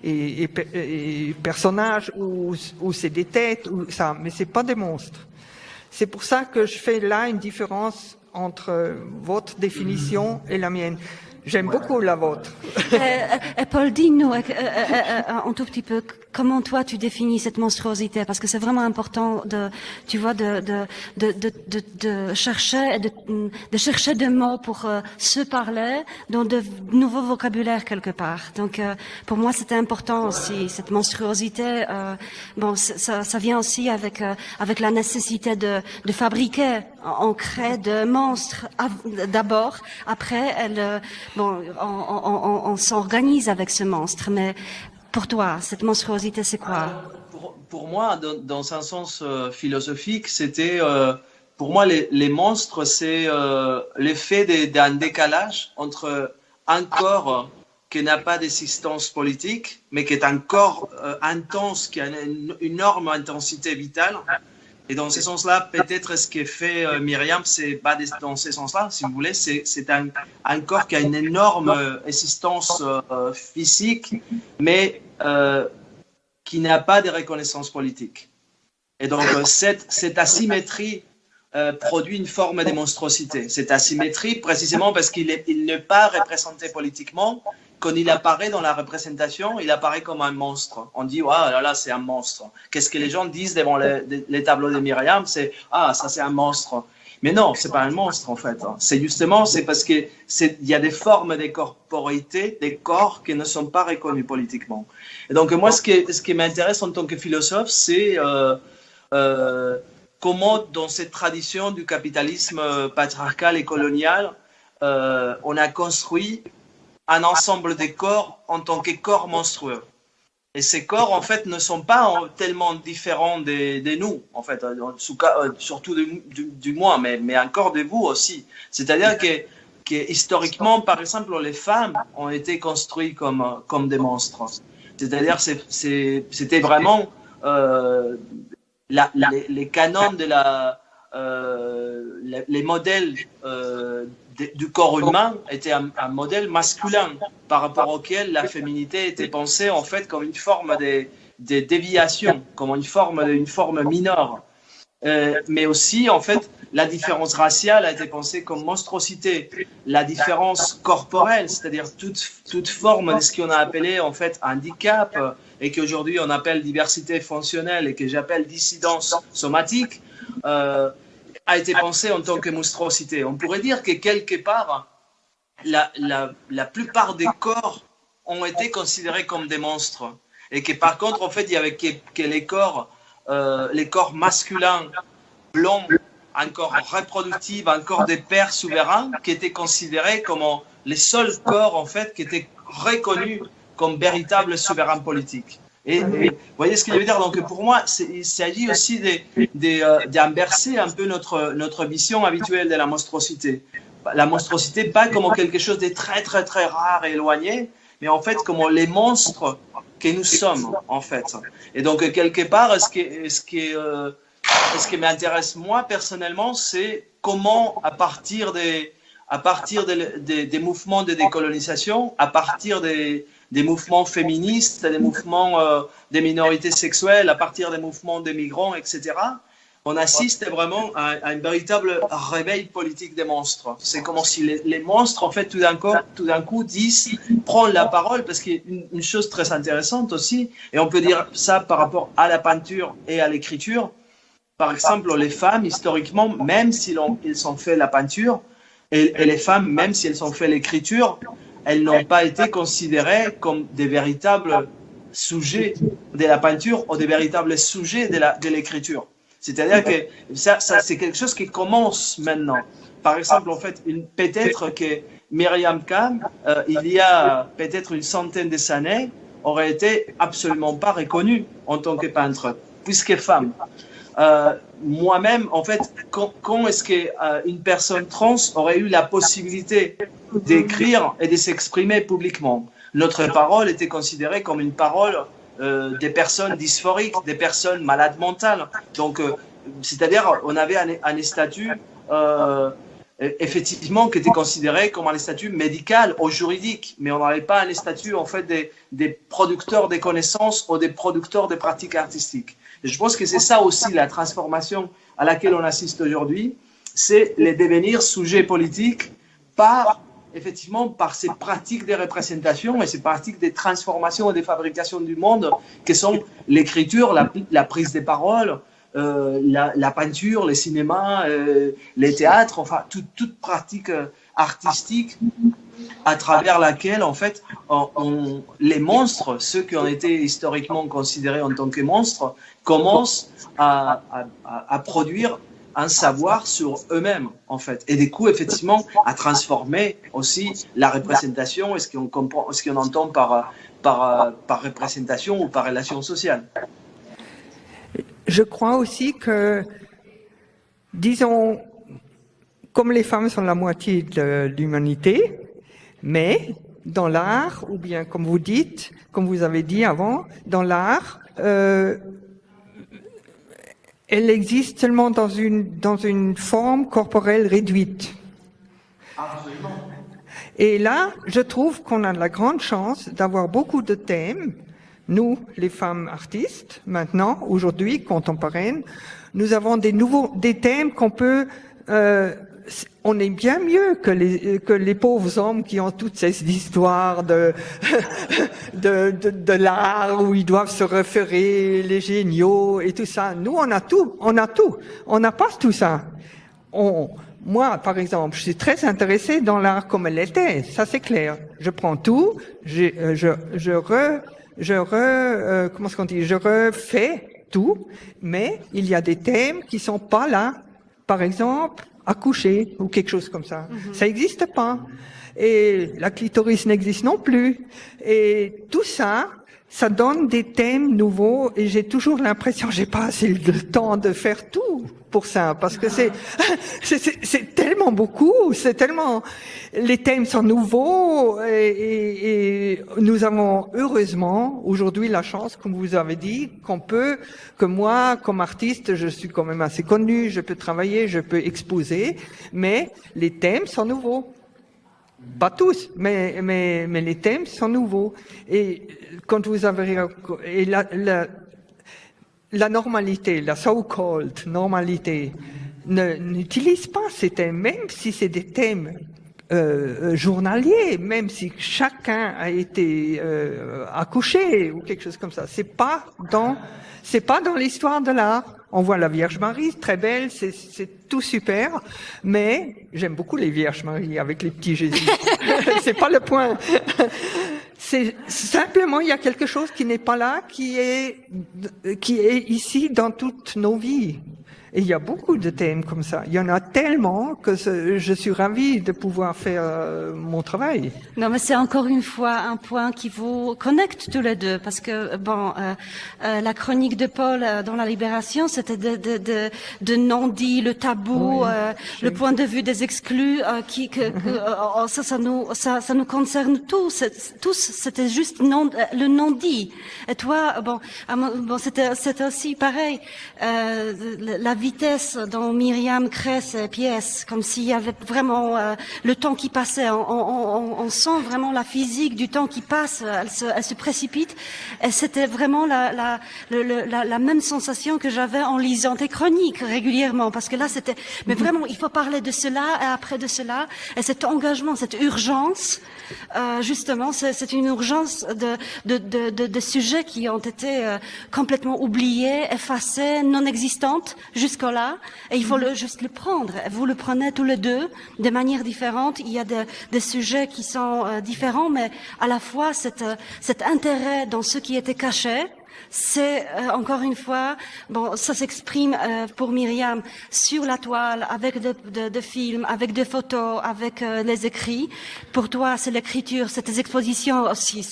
et personnage ou c'est des têtes ou ça, mais c'est pas des monstres. C'est pour ça que je fais là une différence entre votre définition et la mienne. J'aime beaucoup la vôtre. Paul, dis-nous un tout petit peu comment toi tu définis cette monstruosité, parce que c'est vraiment important de chercher des mots pour se parler dans de nouveaux vocabulaires quelque part. Donc pour moi c'était important aussi cette monstruosité. Ça vient aussi avec la nécessité de fabriquer on crée de monstres d'abord, après on s'organise avec ce monstre. Mais pour toi, cette monstruosité, c'est quoi? Pour moi, dans un sens philosophique, c'était pour moi les monstres, c'est l'effet d'un décalage entre un corps qui n'a pas d'existence politique, mais qui est un corps intense, qui a une énorme intensité vitale. Et dans ce sens-là, peut-être ce que fait Myriam, c'est pas dans ce sens-là, si vous voulez, c'est un corps qui a une énorme existence physique, mais qui n'a pas de reconnaissance politique. Et donc, cette asymétrie produit une forme de monstruosité. Cette asymétrie, précisément parce qu'il n'est pas représenté politiquement. Quand il apparaît dans la représentation, il apparaît comme un monstre. On dit, ah là là, c'est un monstre. Qu'est-ce que les gens disent devant les tableaux de Myriam? C'est, ah, ça c'est un monstre. Mais non, c'est pas un monstre en fait. C'est justement, c'est parce que il y a des formes de corporéité, des corps qui ne sont pas reconnus politiquement. Et donc moi, ce qui m'intéresse en tant que philosophe, c'est comment dans cette tradition du capitalisme patriarcal et colonial, on a construit un ensemble de corps en tant que corps monstrueux. Et ces corps, en fait, ne sont pas tellement différents de nous, en fait, surtout du moi, mais encore de vous aussi. C'est-à-dire que historiquement, par exemple, les femmes ont été construites comme des monstres. C'est-à-dire c'était vraiment les canons de les modèles du corps humain étaient un modèle masculin par rapport auquel la féminité était pensée en fait comme une forme de déviation, comme une forme mineure. Mais aussi en fait la différence raciale a été pensée comme monstruosité, la différence corporelle, c'est-à-dire toute forme de ce qu'on a appelé en fait handicap et qu'aujourd'hui on appelle diversité fonctionnelle et que j'appelle dissidence somatique. A été pensé en tant que monstruosité. On pourrait dire que quelque part, la plupart des corps ont été considérés comme des monstres. Et que par contre, en fait, il y avait que les corps masculins, blancs, un corps reproductif, un corps des pères souverains, qui étaient considérés comme les seuls corps, en fait, qui étaient reconnus comme véritables souverains politiques. Et vous voyez ce que je veux dire? Donc pour moi, il s'agit aussi d'inverser un peu notre vision habituelle de la monstruosité. La monstruosité, pas comme quelque chose de très très très rare et éloigné, mais en fait comme les monstres que nous sommes en fait. Et donc quelque part, ce qui m'intéresse moi personnellement, c'est comment à partir des mouvements de décolonisation, à partir des mouvements féministes, des mouvements des minorités sexuelles, à partir des mouvements des migrants, etc., on assiste vraiment à un véritable réveil politique des monstres. C'est comme si les monstres, en fait, tout d'un coup, prennent la parole, parce qu'il y a une chose très intéressante aussi, et on peut dire ça par rapport à la peinture et à l'écriture. Par exemple, les femmes, historiquement, même s'ils ont fait la peinture, et les femmes, même si elles ont fait l'écriture, elles n'ont pas été considérées comme des véritables sujets de la peinture ou des véritables sujets de l'écriture. C'est-à-dire que ça c'est quelque chose qui commence maintenant. Par exemple, en fait, peut-être que Myriam Kam, il y a peut-être une centaine d'années, aurait été absolument pas reconnue en tant que peintre, puisque femme. Moi-même, en fait, quand est-ce qu'une personne trans aurait eu la possibilité d'écrire et de s'exprimer publiquement? Notre parole était considérée comme une parole des personnes dysphoriques, des personnes malades mentales. Donc, c'est-à-dire, on avait un statut effectivement qui était considéré comme un statut médical ou juridique, mais on n'avait pas un statut en fait des producteurs de connaissances ou des producteurs de pratiques artistiques. Et je pense que c'est ça aussi la transformation à laquelle on assiste aujourd'hui, c'est le devenir sujet politique effectivement par ces pratiques de représentation et ces pratiques de transformation et de fabrication du monde qui sont l'écriture, la prise de parole, la peinture, le cinéma, les théâtres, enfin toute pratique artistique à travers laquelle en fait les monstres, ceux qui ont été historiquement considérés en tant que monstres, commencent à produire un savoir sur eux-mêmes, en fait. Et du coup, effectivement, à transformer aussi la représentation et ce qu'on entend par représentation ou par relation sociale. Je crois aussi que, disons, comme les femmes sont la moitié de l'humanité, mais dans l'art, ou bien comme vous dites, comme vous avez dit avant, dans l'art, elle existe seulement dans une forme corporelle réduite. Absolument. Et là, je trouve qu'on a la grande chance d'avoir beaucoup de thèmes. Nous, les femmes artistes, maintenant, aujourd'hui, contemporaines, nous avons des thèmes qu'on peut... on est bien mieux que les pauvres hommes qui ont toutes ces histoires de l'art où ils doivent se référer, les géniaux et tout ça. Nous, on a tout. On n'a pas tout ça. Moi, par exemple, je suis très intéressée dans l'art comme elle était. Ça, c'est clair. Je prends tout, je refais tout, mais il y a des thèmes qui sont pas là. Par exemple, accoucher ou quelque chose comme ça. Ça n'existe pas. Et la clitoris n'existe non plus. Et tout ça, ça donne des thèmes nouveaux et j'ai toujours l'impression que j'ai pas assez le temps de faire tout pour ça parce que c'est tellement beaucoup, c'est tellement les thèmes sont nouveaux et nous avons heureusement aujourd'hui la chance, comme vous avez dit, que moi comme artiste, je suis quand même assez connu, je peux travailler, je peux exposer, mais les thèmes sont nouveaux. Pas tous, mais les thèmes sont nouveaux. Et quand vous avez et la normalité, la so-called normalité, n'utilise pas ces thèmes, même si c'est des thèmes journaliers, même si chacun a été accouché ou quelque chose comme ça. C'est pas dans l'histoire de l'art. On voit la Vierge Marie, très belle, c'est tout super, mais j'aime beaucoup les Vierges Marie avec les petits Jésus. C'est pas le point. C'est simplement, il y a quelque chose qui n'est pas là, qui est ici dans toutes nos vies. Et il y a beaucoup de thèmes comme ça. Il y en a tellement que je suis ravie de pouvoir faire mon travail. Non, mais c'est encore une fois un point qui vous connecte tous les deux, parce que la chronique de Paul dans la Libération, c'était de non-dit, le tabou, oui, le point de vue des exclus, ça nous concerne tous. C'était juste le non-dit. Et toi, c'était aussi pareil. La vitesse dont Myriam crée ses pièces, comme s'il y avait vraiment le temps qui passait. On sent vraiment la physique du temps qui passe. Elle se précipite. Et c'était vraiment la même sensation que j'avais en lisant tes chroniques régulièrement, parce que là c'était. Mais vraiment, il faut parler de cela et après de cela. Et cet engagement, cette urgence, justement, c'est une urgence de sujets qui ont été complètement oubliés, effacés, non existantes jusque-là, et il faut juste le prendre. Vous le prenez tous les deux de manière différente. Il y a des sujets qui sont différents, mais à la fois cet intérêt dans ce qui était caché. C'est encore une fois, ça s'exprime pour Myriam sur la toile, avec de films, avec des photos, avec les écrits. Pour toi, c'est l'écriture, c'est tes expositions aussi.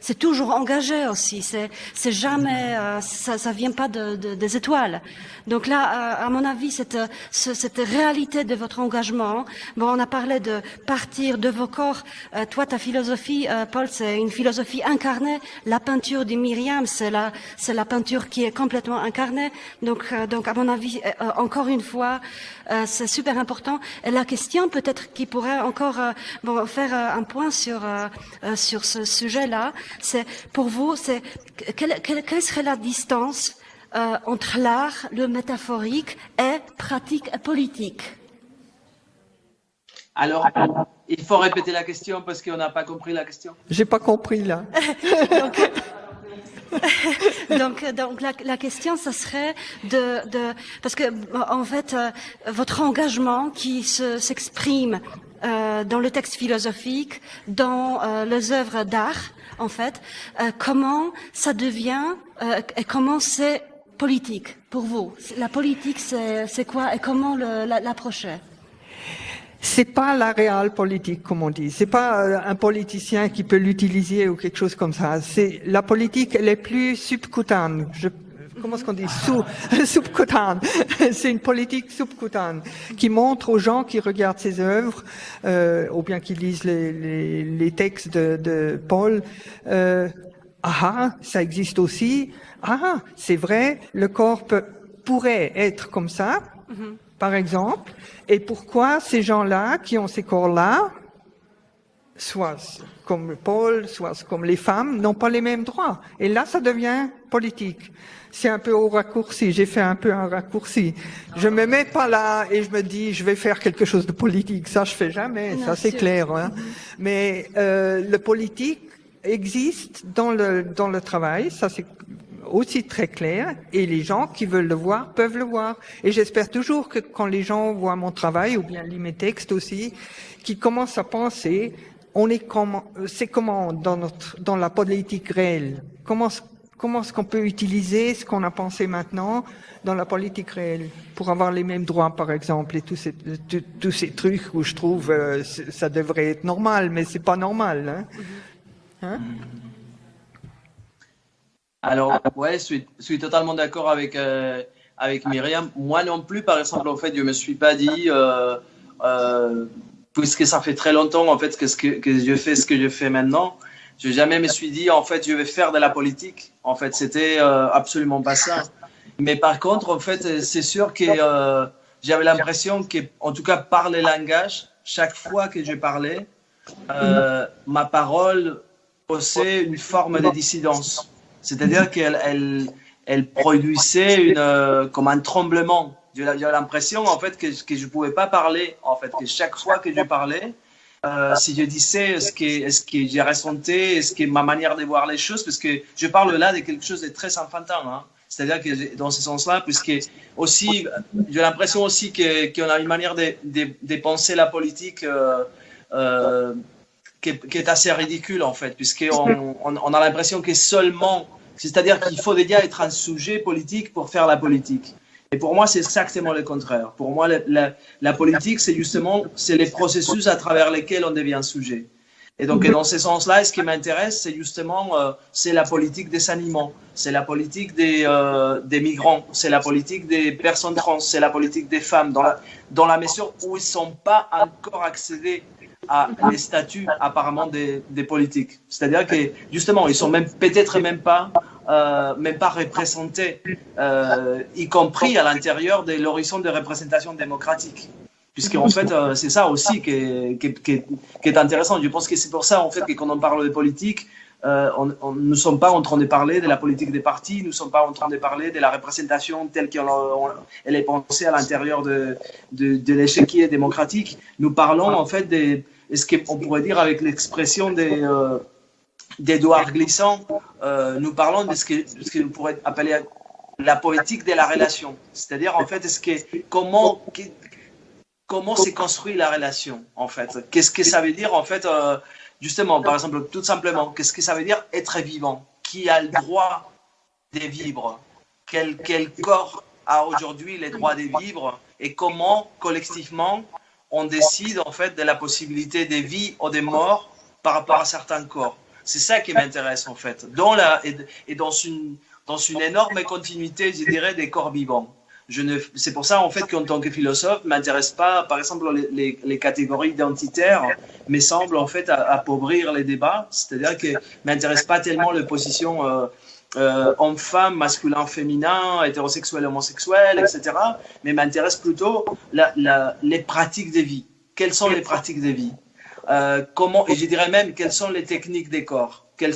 C'est toujours engagé aussi. C'est jamais, ça vient pas des étoiles. Donc là, à mon avis, cette réalité de votre engagement. On a parlé de partir de vos corps. Toi, ta philosophie, Paul, c'est une philosophie incarnée. La peinture de Myriam, c'est la peinture qui est complètement incarnée. Donc à mon avis, encore une fois, c'est super important. Et la question, peut-être, qui pourrait encore faire un point sur ce sujet-là, c'est pour vous, c'est quelle serait la distance entre l'art, le métaphorique et pratique politique? Alors, il faut répéter la question parce qu'on n'a pas compris la question. J'ai pas compris là. Donc la question, ça serait parce que en fait votre engagement qui s'exprime dans le texte philosophique, dans les œuvres d'art, en fait, comment ça devient et comment c'est politique pour vous? La politique, c'est quoi et comment l'approcher? C'est pas la réelle politique, comme on dit. C'est pas un politicien qui peut l'utiliser ou quelque chose comme ça. C'est la politique, elle est plus subcutane. Comment est-ce qu'on dit? Subcutane. C'est une politique subcutane qui montre aux gens qui regardent ses œuvres, ou bien qui lisent les textes de Paul, ah, ça existe aussi. Ah, c'est vrai, le corps pourrait être comme ça, par exemple. Et pourquoi ces gens-là, qui ont ces corps-là, soit comme Paul, soit comme les femmes, n'ont pas les mêmes droits? Et là, ça devient politique. C'est un peu au raccourci. J'ai fait un peu un raccourci. Je me mets pas là et je me dis, je vais faire quelque chose de politique. Ça, je fais jamais. Ça, c'est clair. Hein. Mais le politique existe dans le travail. Ça, c'est aussi très clair, et les gens qui veulent le voir peuvent le voir. Et j'espère toujours que quand les gens voient mon travail, ou bien lisent mes textes aussi, qu'ils commencent à penser, c'est comment dans la politique réelle, comment est-ce qu'on peut utiliser ce qu'on a pensé maintenant dans la politique réelle pour avoir les mêmes droits, par exemple, et tous ces trucs où je trouve ça devrait être normal, mais c'est pas normal. Hein? Alors, ouais, je suis totalement d'accord avec Myriam. Moi non plus, par exemple, en fait, je me suis pas dit, puisque ça fait très longtemps, en fait, que je fais ce que je fais maintenant, je jamais me suis dit, en fait, je vais faire de la politique. En fait, c'était absolument pas ça. Mais par contre, en fait, c'est sûr que j'avais l'impression que, en tout cas, par le langage, chaque fois que je parlais, ma parole posait une forme de dissidence. C'est-à-dire qu'elle produisait comme un tremblement. J'avais l'impression, en fait, que je ne pouvais pas parler. En fait, que chaque fois que je parlais, si je disais ce que j'ai ressenti, ce que ma manière de voir les choses, parce que je parle là de quelque chose de très enfantin. Hein. C'est-à-dire que dans ce sens-là, puisque aussi, j'ai l'impression aussi qu'on a une manière de penser la politique qui est assez ridicule, en fait, puisqu'on a l'impression que seulement, c'est-à-dire qu'il faut déjà être un sujet politique pour faire la politique. Et pour moi, c'est exactement le contraire. Pour moi, la politique, c'est les processus à travers lesquels on devient sujet. Et donc, dans ce sens-là, ce qui m'intéresse, c'est justement, c'est la politique des animaux, c'est la politique des migrants, c'est la politique des personnes trans, c'est la politique des femmes, dans la mesure où ils ne sont pas encore accédés à les statuts apparemment des politiques. C'est-à-dire que justement, ils sont peut-être même pas représentés, y compris à l'intérieur de l'horizon de représentation démocratique. Puisqu'en fait, c'est ça aussi qui est intéressant. Je pense que c'est pour ça, en fait, que quand on parle de politique, nous ne sommes pas en train de parler de la politique des partis, nous ne sommes pas en train de parler de la représentation telle qu'elle est pensée à l'intérieur de l'échiquier démocratique. Nous parlons, en fait, de ce qu'on pourrait dire avec l'expression d'Édouard Glissant, nous parlons de ce que nous pourrions appeler la politique de la relation. C'est-à-dire, en fait, comment s'est construite la relation, en fait. Qu'est-ce que ça veut dire, en fait, justement, par exemple, tout simplement, qu'est-ce que ça veut dire être vivant? Qui a le droit de vivre? Quel corps a aujourd'hui le droit de vivre? Et comment, collectivement, on décide, en fait, de la possibilité de vie ou de mort par rapport à certains corps? C'est ça qui m'intéresse, en fait, et dans une énorme continuité, je dirais, des corps vivants. C'est pour ça, en fait, qu'en tant que philosophe, ne m'intéresse pas, par exemple, les catégories identitaires, mais semble, en fait, appauvrir les débats. C'est-à-dire que ne m'intéresse pas tellement les positions homme-femme, masculin-féminin, hétérosexuel-homosexuel, etc. Mais m'intéresse plutôt les pratiques de vie. Quelles sont les pratiques de vie? Et je dirais même, quelles sont les techniques des corps? Quel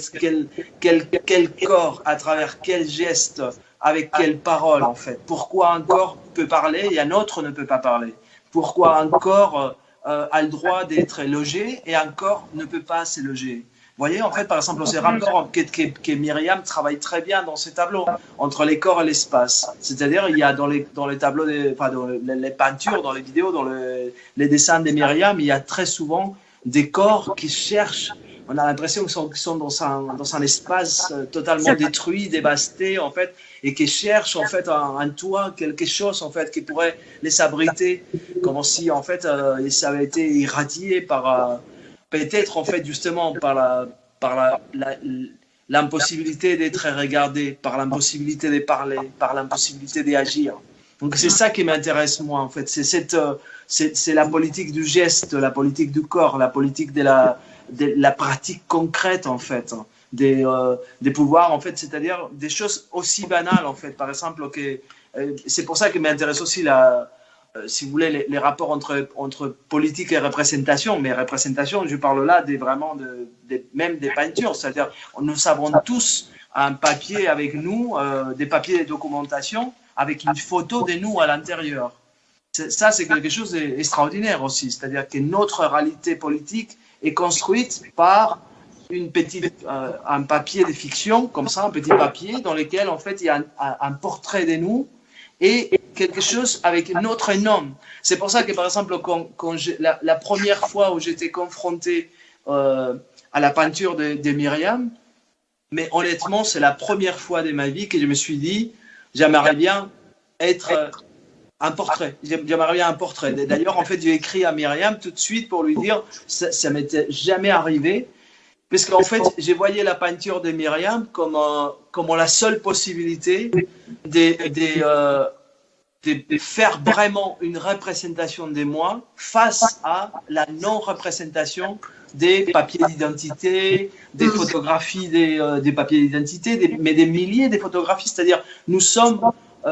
corps, à travers quel geste, avec quelle parole, en fait? Pourquoi un corps peut parler et un autre ne peut pas parler? Pourquoi un corps a le droit d'être logé et un corps ne peut pas se loger? Vous voyez, en fait, par exemple, ce rapport que Myriam travaille très bien dans ces tableaux, entre les corps et l'espace. C'est-à-dire, il y a dans les tableaux, dans les peintures, dans les vidéos, dans les dessins de Myriam, il y a très souvent des corps qui cherchent on a l'impression qu'ils sont dans un espace totalement détruit, dévasté, en fait, et qui cherchent, en fait, un toit, quelque chose, en fait, qui pourrait les abriter, comme si, en fait, ça avait été irradié par, peut-être, en fait, justement, par l'impossibilité d'être regardé, par l'impossibilité de parler, par l'impossibilité d'agir. Donc, c'est ça qui m'intéresse, moi, en fait. C'est la politique du geste, la politique du corps, la politique de la pratique concrète, en fait, des pouvoirs, en fait, c'est-à-dire des choses aussi banales, en fait. Par exemple, c'est pour ça que m'intéresse aussi si vous voulez, les rapports entre politique et représentation. Mais représentation, je parle là même des peintures. C'est-à-dire, nous avons tous un papier avec nous, des papiers de documentation, avec une photo de nous à l'intérieur. Ça, c'est quelque chose d'extraordinaire aussi. C'est-à-dire que notre réalité politique est construite par un papier de fiction, comme ça, un petit papier dans lequel, en fait, il y a un portrait de nous et quelque chose avec notre nom. C'est pour ça que, par exemple, quand la première fois où j'étais confronté à la peinture de Myriam, mais honnêtement, c'est la première fois de ma vie que je me suis dit, j'aimerais bien être un portrait. J'aimerais bien un portrait. D'ailleurs, en fait, j'ai écrit à Myriam tout de suite pour lui dire, ça m'était jamais arrivé, parce qu'en fait, j'ai voyé la peinture de Myriam comme la seule possibilité de faire vraiment une représentation de moi face à la non-représentation des papiers d'identité, des photographies des papiers d'identité, mais des milliers de photographies. C'est-à-dire, nous sommes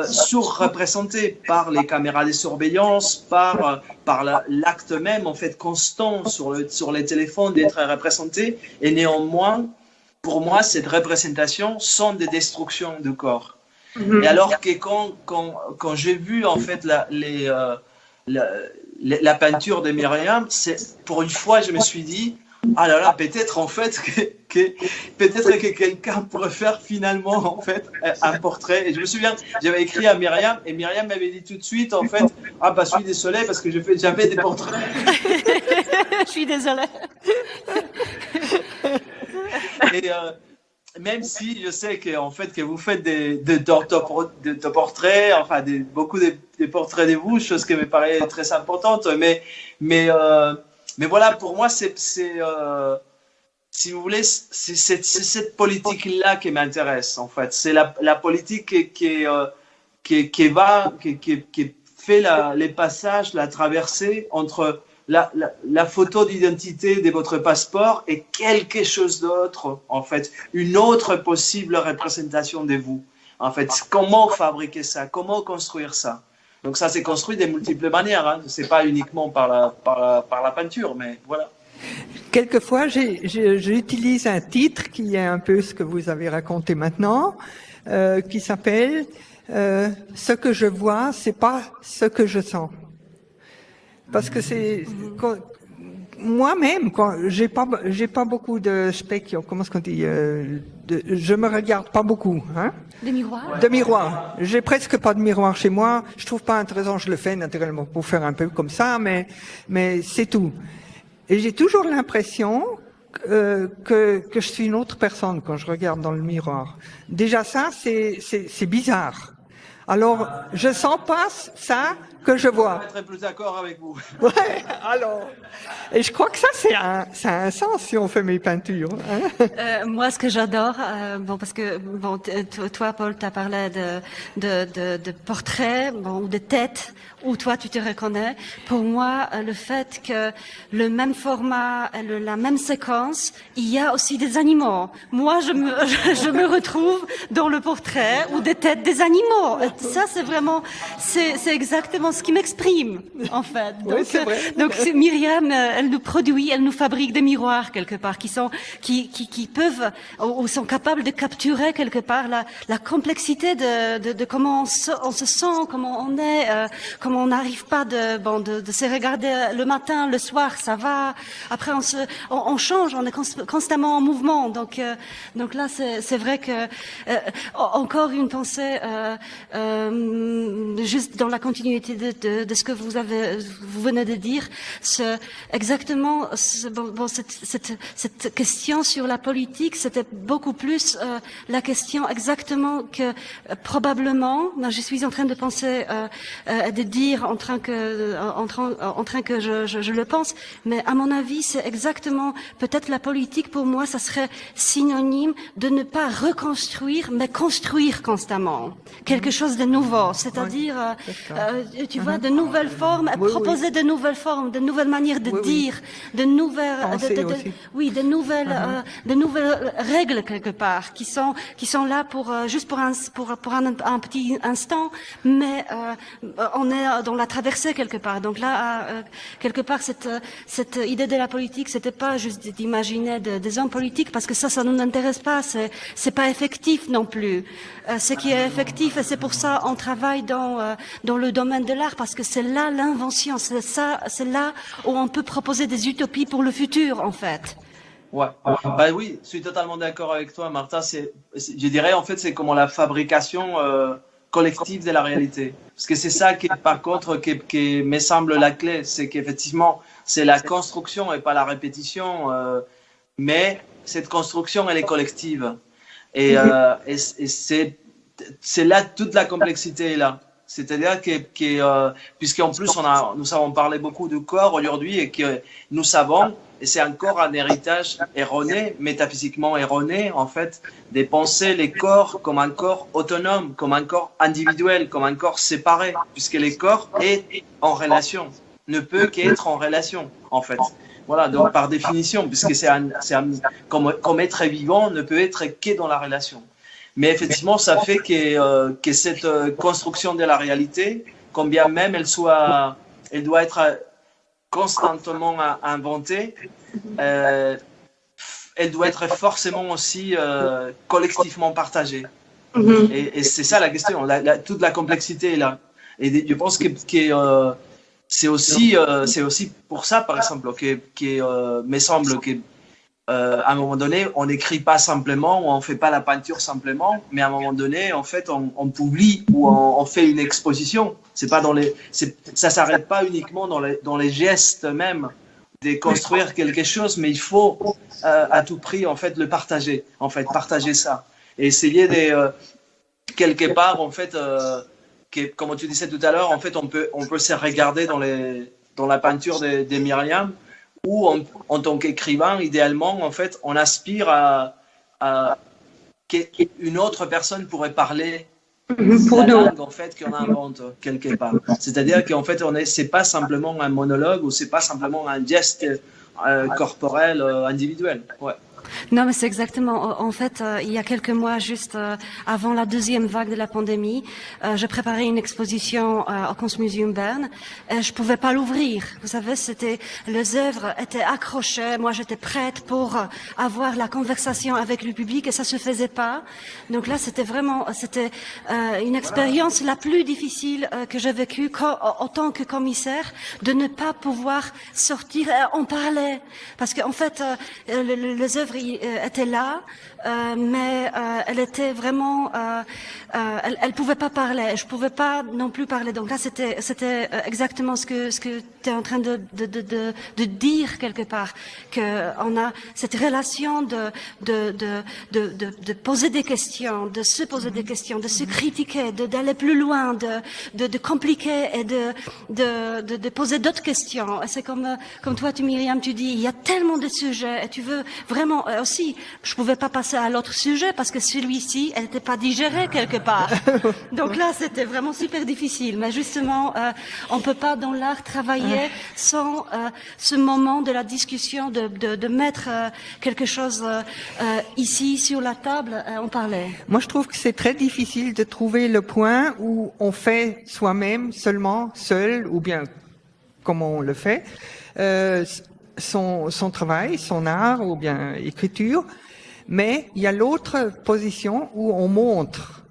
surreprésentés par les caméras de surveillance, par l'acte même, en fait, constant sur les téléphones d'être représentés. Et néanmoins, pour moi, cette représentation sont des destructions du corps. Et alors que quand j'ai vu, en fait, la peinture de Myriam, pour une fois, je me suis dit, ah là là, peut-être en fait peut-être que quelqu'un pourrait faire finalement en fait un portrait. Et je me souviens, j'avais écrit à Myriam et Myriam m'avait dit tout de suite en fait, ah bah je suis désolé parce que j'avais des portraits. Je suis désolée. Et même si je sais que en fait que vous faites des portraits, enfin beaucoup de portraits de vous, chose qui me paraît très importante, mais voilà, pour moi, si vous voulez, c'est cette politique-là qui m'intéresse, en fait. C'est la politique qui fait les passages, la traversée entre la photo d'identité de votre passeport et quelque chose d'autre, en fait. Une autre possible représentation de vous. En fait, comment fabriquer ça? Comment construire ça? Donc ça s'est construit de multiples manières. Hein. Ce n'est pas uniquement par la peinture, mais voilà. Quelquefois, j'utilise un titre qui est un peu ce que vous avez raconté maintenant, qui s'appelle « Ce que je vois, c'est pas ce que je sens ». Parce que c'est... Moi-même, quand j'ai pas beaucoup de specchio, comment est-ce qu'on dit, je me regarde pas beaucoup, hein. Des miroirs? De miroirs. J'ai presque pas de miroir chez moi. Je trouve pas intéressant, je le fais naturellement pour faire un peu comme ça, mais c'est tout. Et j'ai toujours l'impression que je suis une autre personne quand je regarde dans le miroir. Déjà ça, c'est bizarre. Alors, je sens pas ça que je vois. Je serais plus d'accord avec vous. Ouais, alors. Et je crois que ça, a un sens si on fait mes peintures. Hein? Moi, ce que j'adore, parce que toi, Paul, tu as parlé de portraits, ou de têtes, où toi, tu te reconnais. Pour moi, le fait que le même format, la même séquence, il y a aussi des animaux. Moi, je me retrouve dans le portrait ou des têtes des animaux. Ça, c'est vraiment, c'est exactement ce qui m'exprime, en fait. Donc, oui, c'est vrai. Donc, Myriam, elle nous produit, elle nous fabrique des miroirs quelque part qui peuvent ou sont capables de capturer quelque part la complexité de comment on se sent, comment on est, comment on n'arrive pas de se regarder le matin, le soir, ça va. Après, on change, on est constamment en mouvement. Donc là, c'est vrai que encore une pensée juste dans la continuité de ce que vous venez de dire, cette question sur la politique, c'était beaucoup plus la question exactement que probablement, je suis en train de penser, de dire en train que je le pense, mais à mon avis, c'est exactement peut-être la politique pour moi, ça serait synonyme de ne pas reconstruire, mais construire constamment quelque chose de nouveau, c'est-à-dire, tu vois, de nouvelles formes, proposer de nouvelles formes, de nouvelles manières de dire, de nouvelles, de nouvelles règles quelque part, qui sont là pour juste pour un petit instant, mais on est dans la traversée quelque part. Donc là, quelque part, cette idée de la politique, c'était pas juste d'imaginer des hommes politiques, parce que ça nous intéresse pas. C'est pas effectif non plus. Ce qui est effectif, et c'est pour ça on travaille dans le domaine de l'art, parce que c'est là l'invention, c'est là où on peut proposer des utopies pour le futur, en fait. Ouais, bah oui, je suis totalement d'accord avec toi, Martha. Je dirais en fait, c'est comme la fabrication collective de la réalité. Parce que c'est ça qui, par contre, qui me semble la clé, c'est qu'effectivement, c'est la construction et pas la répétition, mais cette construction, elle est collective. Et c'est là toute la complexité est là. C'est-à-dire puisqu'en plus nous avons parlé beaucoup du corps aujourd'hui et que nous savons, et c'est encore un héritage erroné, métaphysiquement erroné en fait, de penser les corps comme un corps autonome, comme un corps individuel, comme un corps séparé, puisque le corps est en relation, ne peut qu'être en relation en fait. Voilà, donc par définition, puisque comme être vivant ne peut être que dans la relation. Mais effectivement, ça fait que cette construction de la réalité, combien même elle doit être constamment inventée, elle doit être forcément aussi collectivement partagée. Et c'est ça la question, toute la complexité est là. Et je pense que c'est aussi pour ça, par exemple, me semble que à un moment donné, on n'écrit pas simplement, ou on ne fait pas la peinture simplement, mais à un moment donné, en fait, on publie ou on fait une exposition. Ça ne s'arrête pas uniquement dans les gestes même de construire quelque chose, mais il faut à tout prix, en fait, le partager, partager ça. Et essayer de, quelque part, en fait, comme tu disais tout à l'heure, en fait, on peut se regarder dans la peinture de Myriam, où en tant qu'écrivain, idéalement, en fait, on aspire à qu'une autre personne pourrait parler la langue, en fait, qu'on invente quelque part. C'est-à-dire qu'en fait, c'est pas simplement un monologue ou c'est pas simplement un geste corporel individuel. Ouais. Non, mais c'est exactement. En fait, il y a quelques mois, juste avant la deuxième vague de la pandémie, je préparais une exposition au Kunstmuseum Bern. Et je pouvais pas l'ouvrir. Vous savez, les œuvres étaient accrochées. Moi, j'étais prête pour avoir la conversation avec le public et ça se faisait pas. Donc là, c'était une expérience la plus difficile que j'ai vécue en tant que commissaire, de ne pas pouvoir sortir et en parler. Parce qu'en fait, les œuvres était là, mais elle était vraiment, elle pouvait pas parler. Je pouvais pas non plus parler. Donc là, c'était exactement ce que tu es en train de dire quelque part, que on a cette relation de poser des questions, de se poser des questions, de se critiquer, d'aller plus loin, de compliquer et de poser d'autres questions. C'est comme toi, Myriam, tu dis, il y a tellement de sujets et tu veux vraiment aussi, je pouvais pas passer à l'autre sujet parce que celui-ci, elle n'était pas digéré quelque part. Donc là, c'était vraiment super difficile. Mais justement, on peut pas dans l'art travailler sans ce moment de la discussion, de mettre quelque chose ici sur la table. On parlait. Moi, je trouve que c'est très difficile de trouver le point où on fait soi-même seulement, seul, ou bien comment on le fait. Son travail, son art ou bien écriture, mais il y a l'autre position où on montre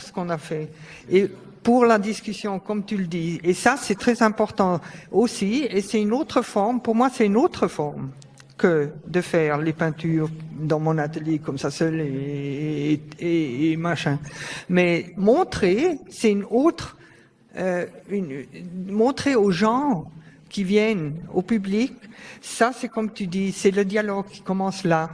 ce qu'on a fait. Et pour la discussion, comme tu le dis, et ça c'est très important aussi, et c'est une autre forme, pour moi c'est une autre forme que de faire les peintures dans mon atelier comme ça seul et machin. Mais montrer, c'est une autre, montrer aux gens qui viennent, au public, ça c'est comme tu dis, c'est le dialogue qui commence là.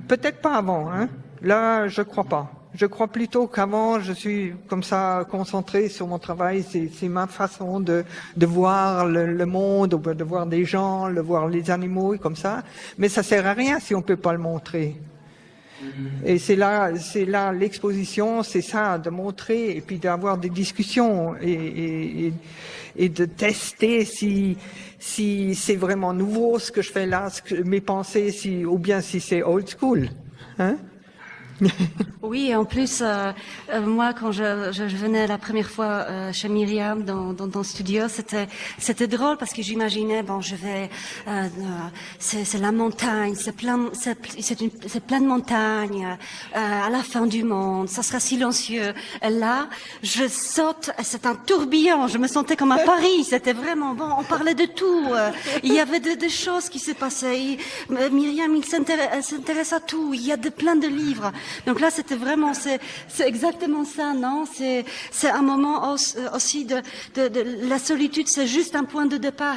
Peut-être pas avant, hein. Là, je crois pas. Je crois plutôt qu'avant, je suis comme ça concentré sur mon travail. C'est ma façon de voir le monde, de voir des gens, de voir les animaux et comme ça. Mais ça sert à rien si on peut pas le montrer. Et c'est là l'exposition, c'est ça, de montrer et puis d'avoir des discussions et de tester si c'est vraiment nouveau ce que je fais là, mes pensées, ou bien si c'est old school, hein? Oui, et en plus, moi, quand je venais la première fois chez Myriam dans ton studio, c'était drôle parce que j'imaginais, bon, je vais, c'est la montagne, c'est plein de montagnes à la fin du monde, ça sera silencieux. Et là, je saute, c'est un tourbillon. Je me sentais comme à Paris. C'était vraiment bon. On parlait de tout. Il y avait des choses qui se passaient. Myriam, il s'intéresse à tout. Il y a plein de livres. Donc là, c'était vraiment, c'est exactement ça, non? C'est un moment aussi de la solitude. C'est juste un point de départ.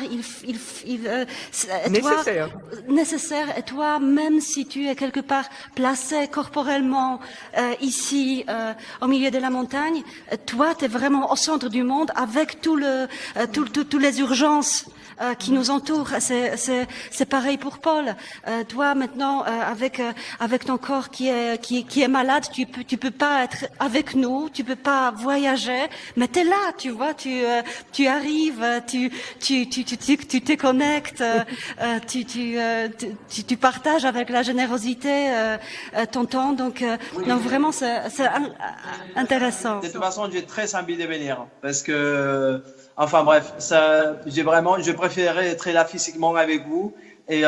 Nécessaire. Nécessaire. Et toi, même si tu es quelque part placé corporellement ici, au milieu de la montagne, toi, tu es vraiment au centre du monde avec toutes les urgences qui nous entourent. C'est pareil pour Paul. Toi, maintenant, avec ton corps qui est malade, tu peux pas être avec nous, tu peux pas voyager, mais t'es là, tu vois, tu arrives, tu te connectes, tu partages avec la générosité ton temps, donc vraiment c'est intéressant. De toute façon, j'ai très envie de venir parce que, enfin bref, je préférais être là physiquement avec vous et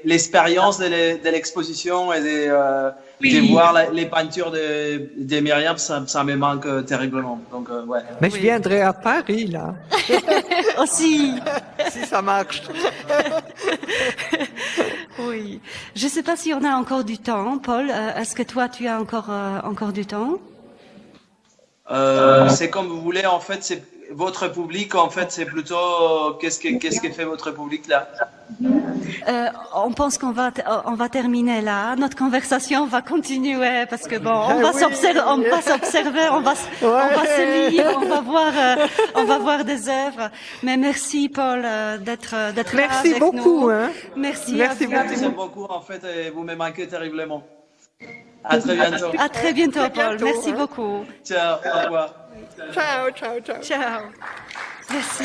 l'expérience de l'exposition et de voir les peintures de Myriam, ça me manque terriblement. Donc ouais. Mais je viendrai à Paris là. Aussi. Si ça marche. Oui. Je sais pas si on a encore du temps, Paul. Est-ce que toi, tu as encore du temps? C'est comme vous voulez. En fait, c'est votre public. En fait, c'est plutôt qu'est-ce que fait votre public là? On pense qu'on va terminer là. Notre conversation va continuer parce que bon, on va s'observer, on va se lire, on va voir des œuvres. Mais merci Paul d'être là avec Merci beaucoup. Nous. Hein. Merci beaucoup. En fait, vous me manquez terriblement. À très bientôt. À très bientôt, Paul. Merci beaucoup. Ciao. Au revoir. Ciao. Ciao. Merci.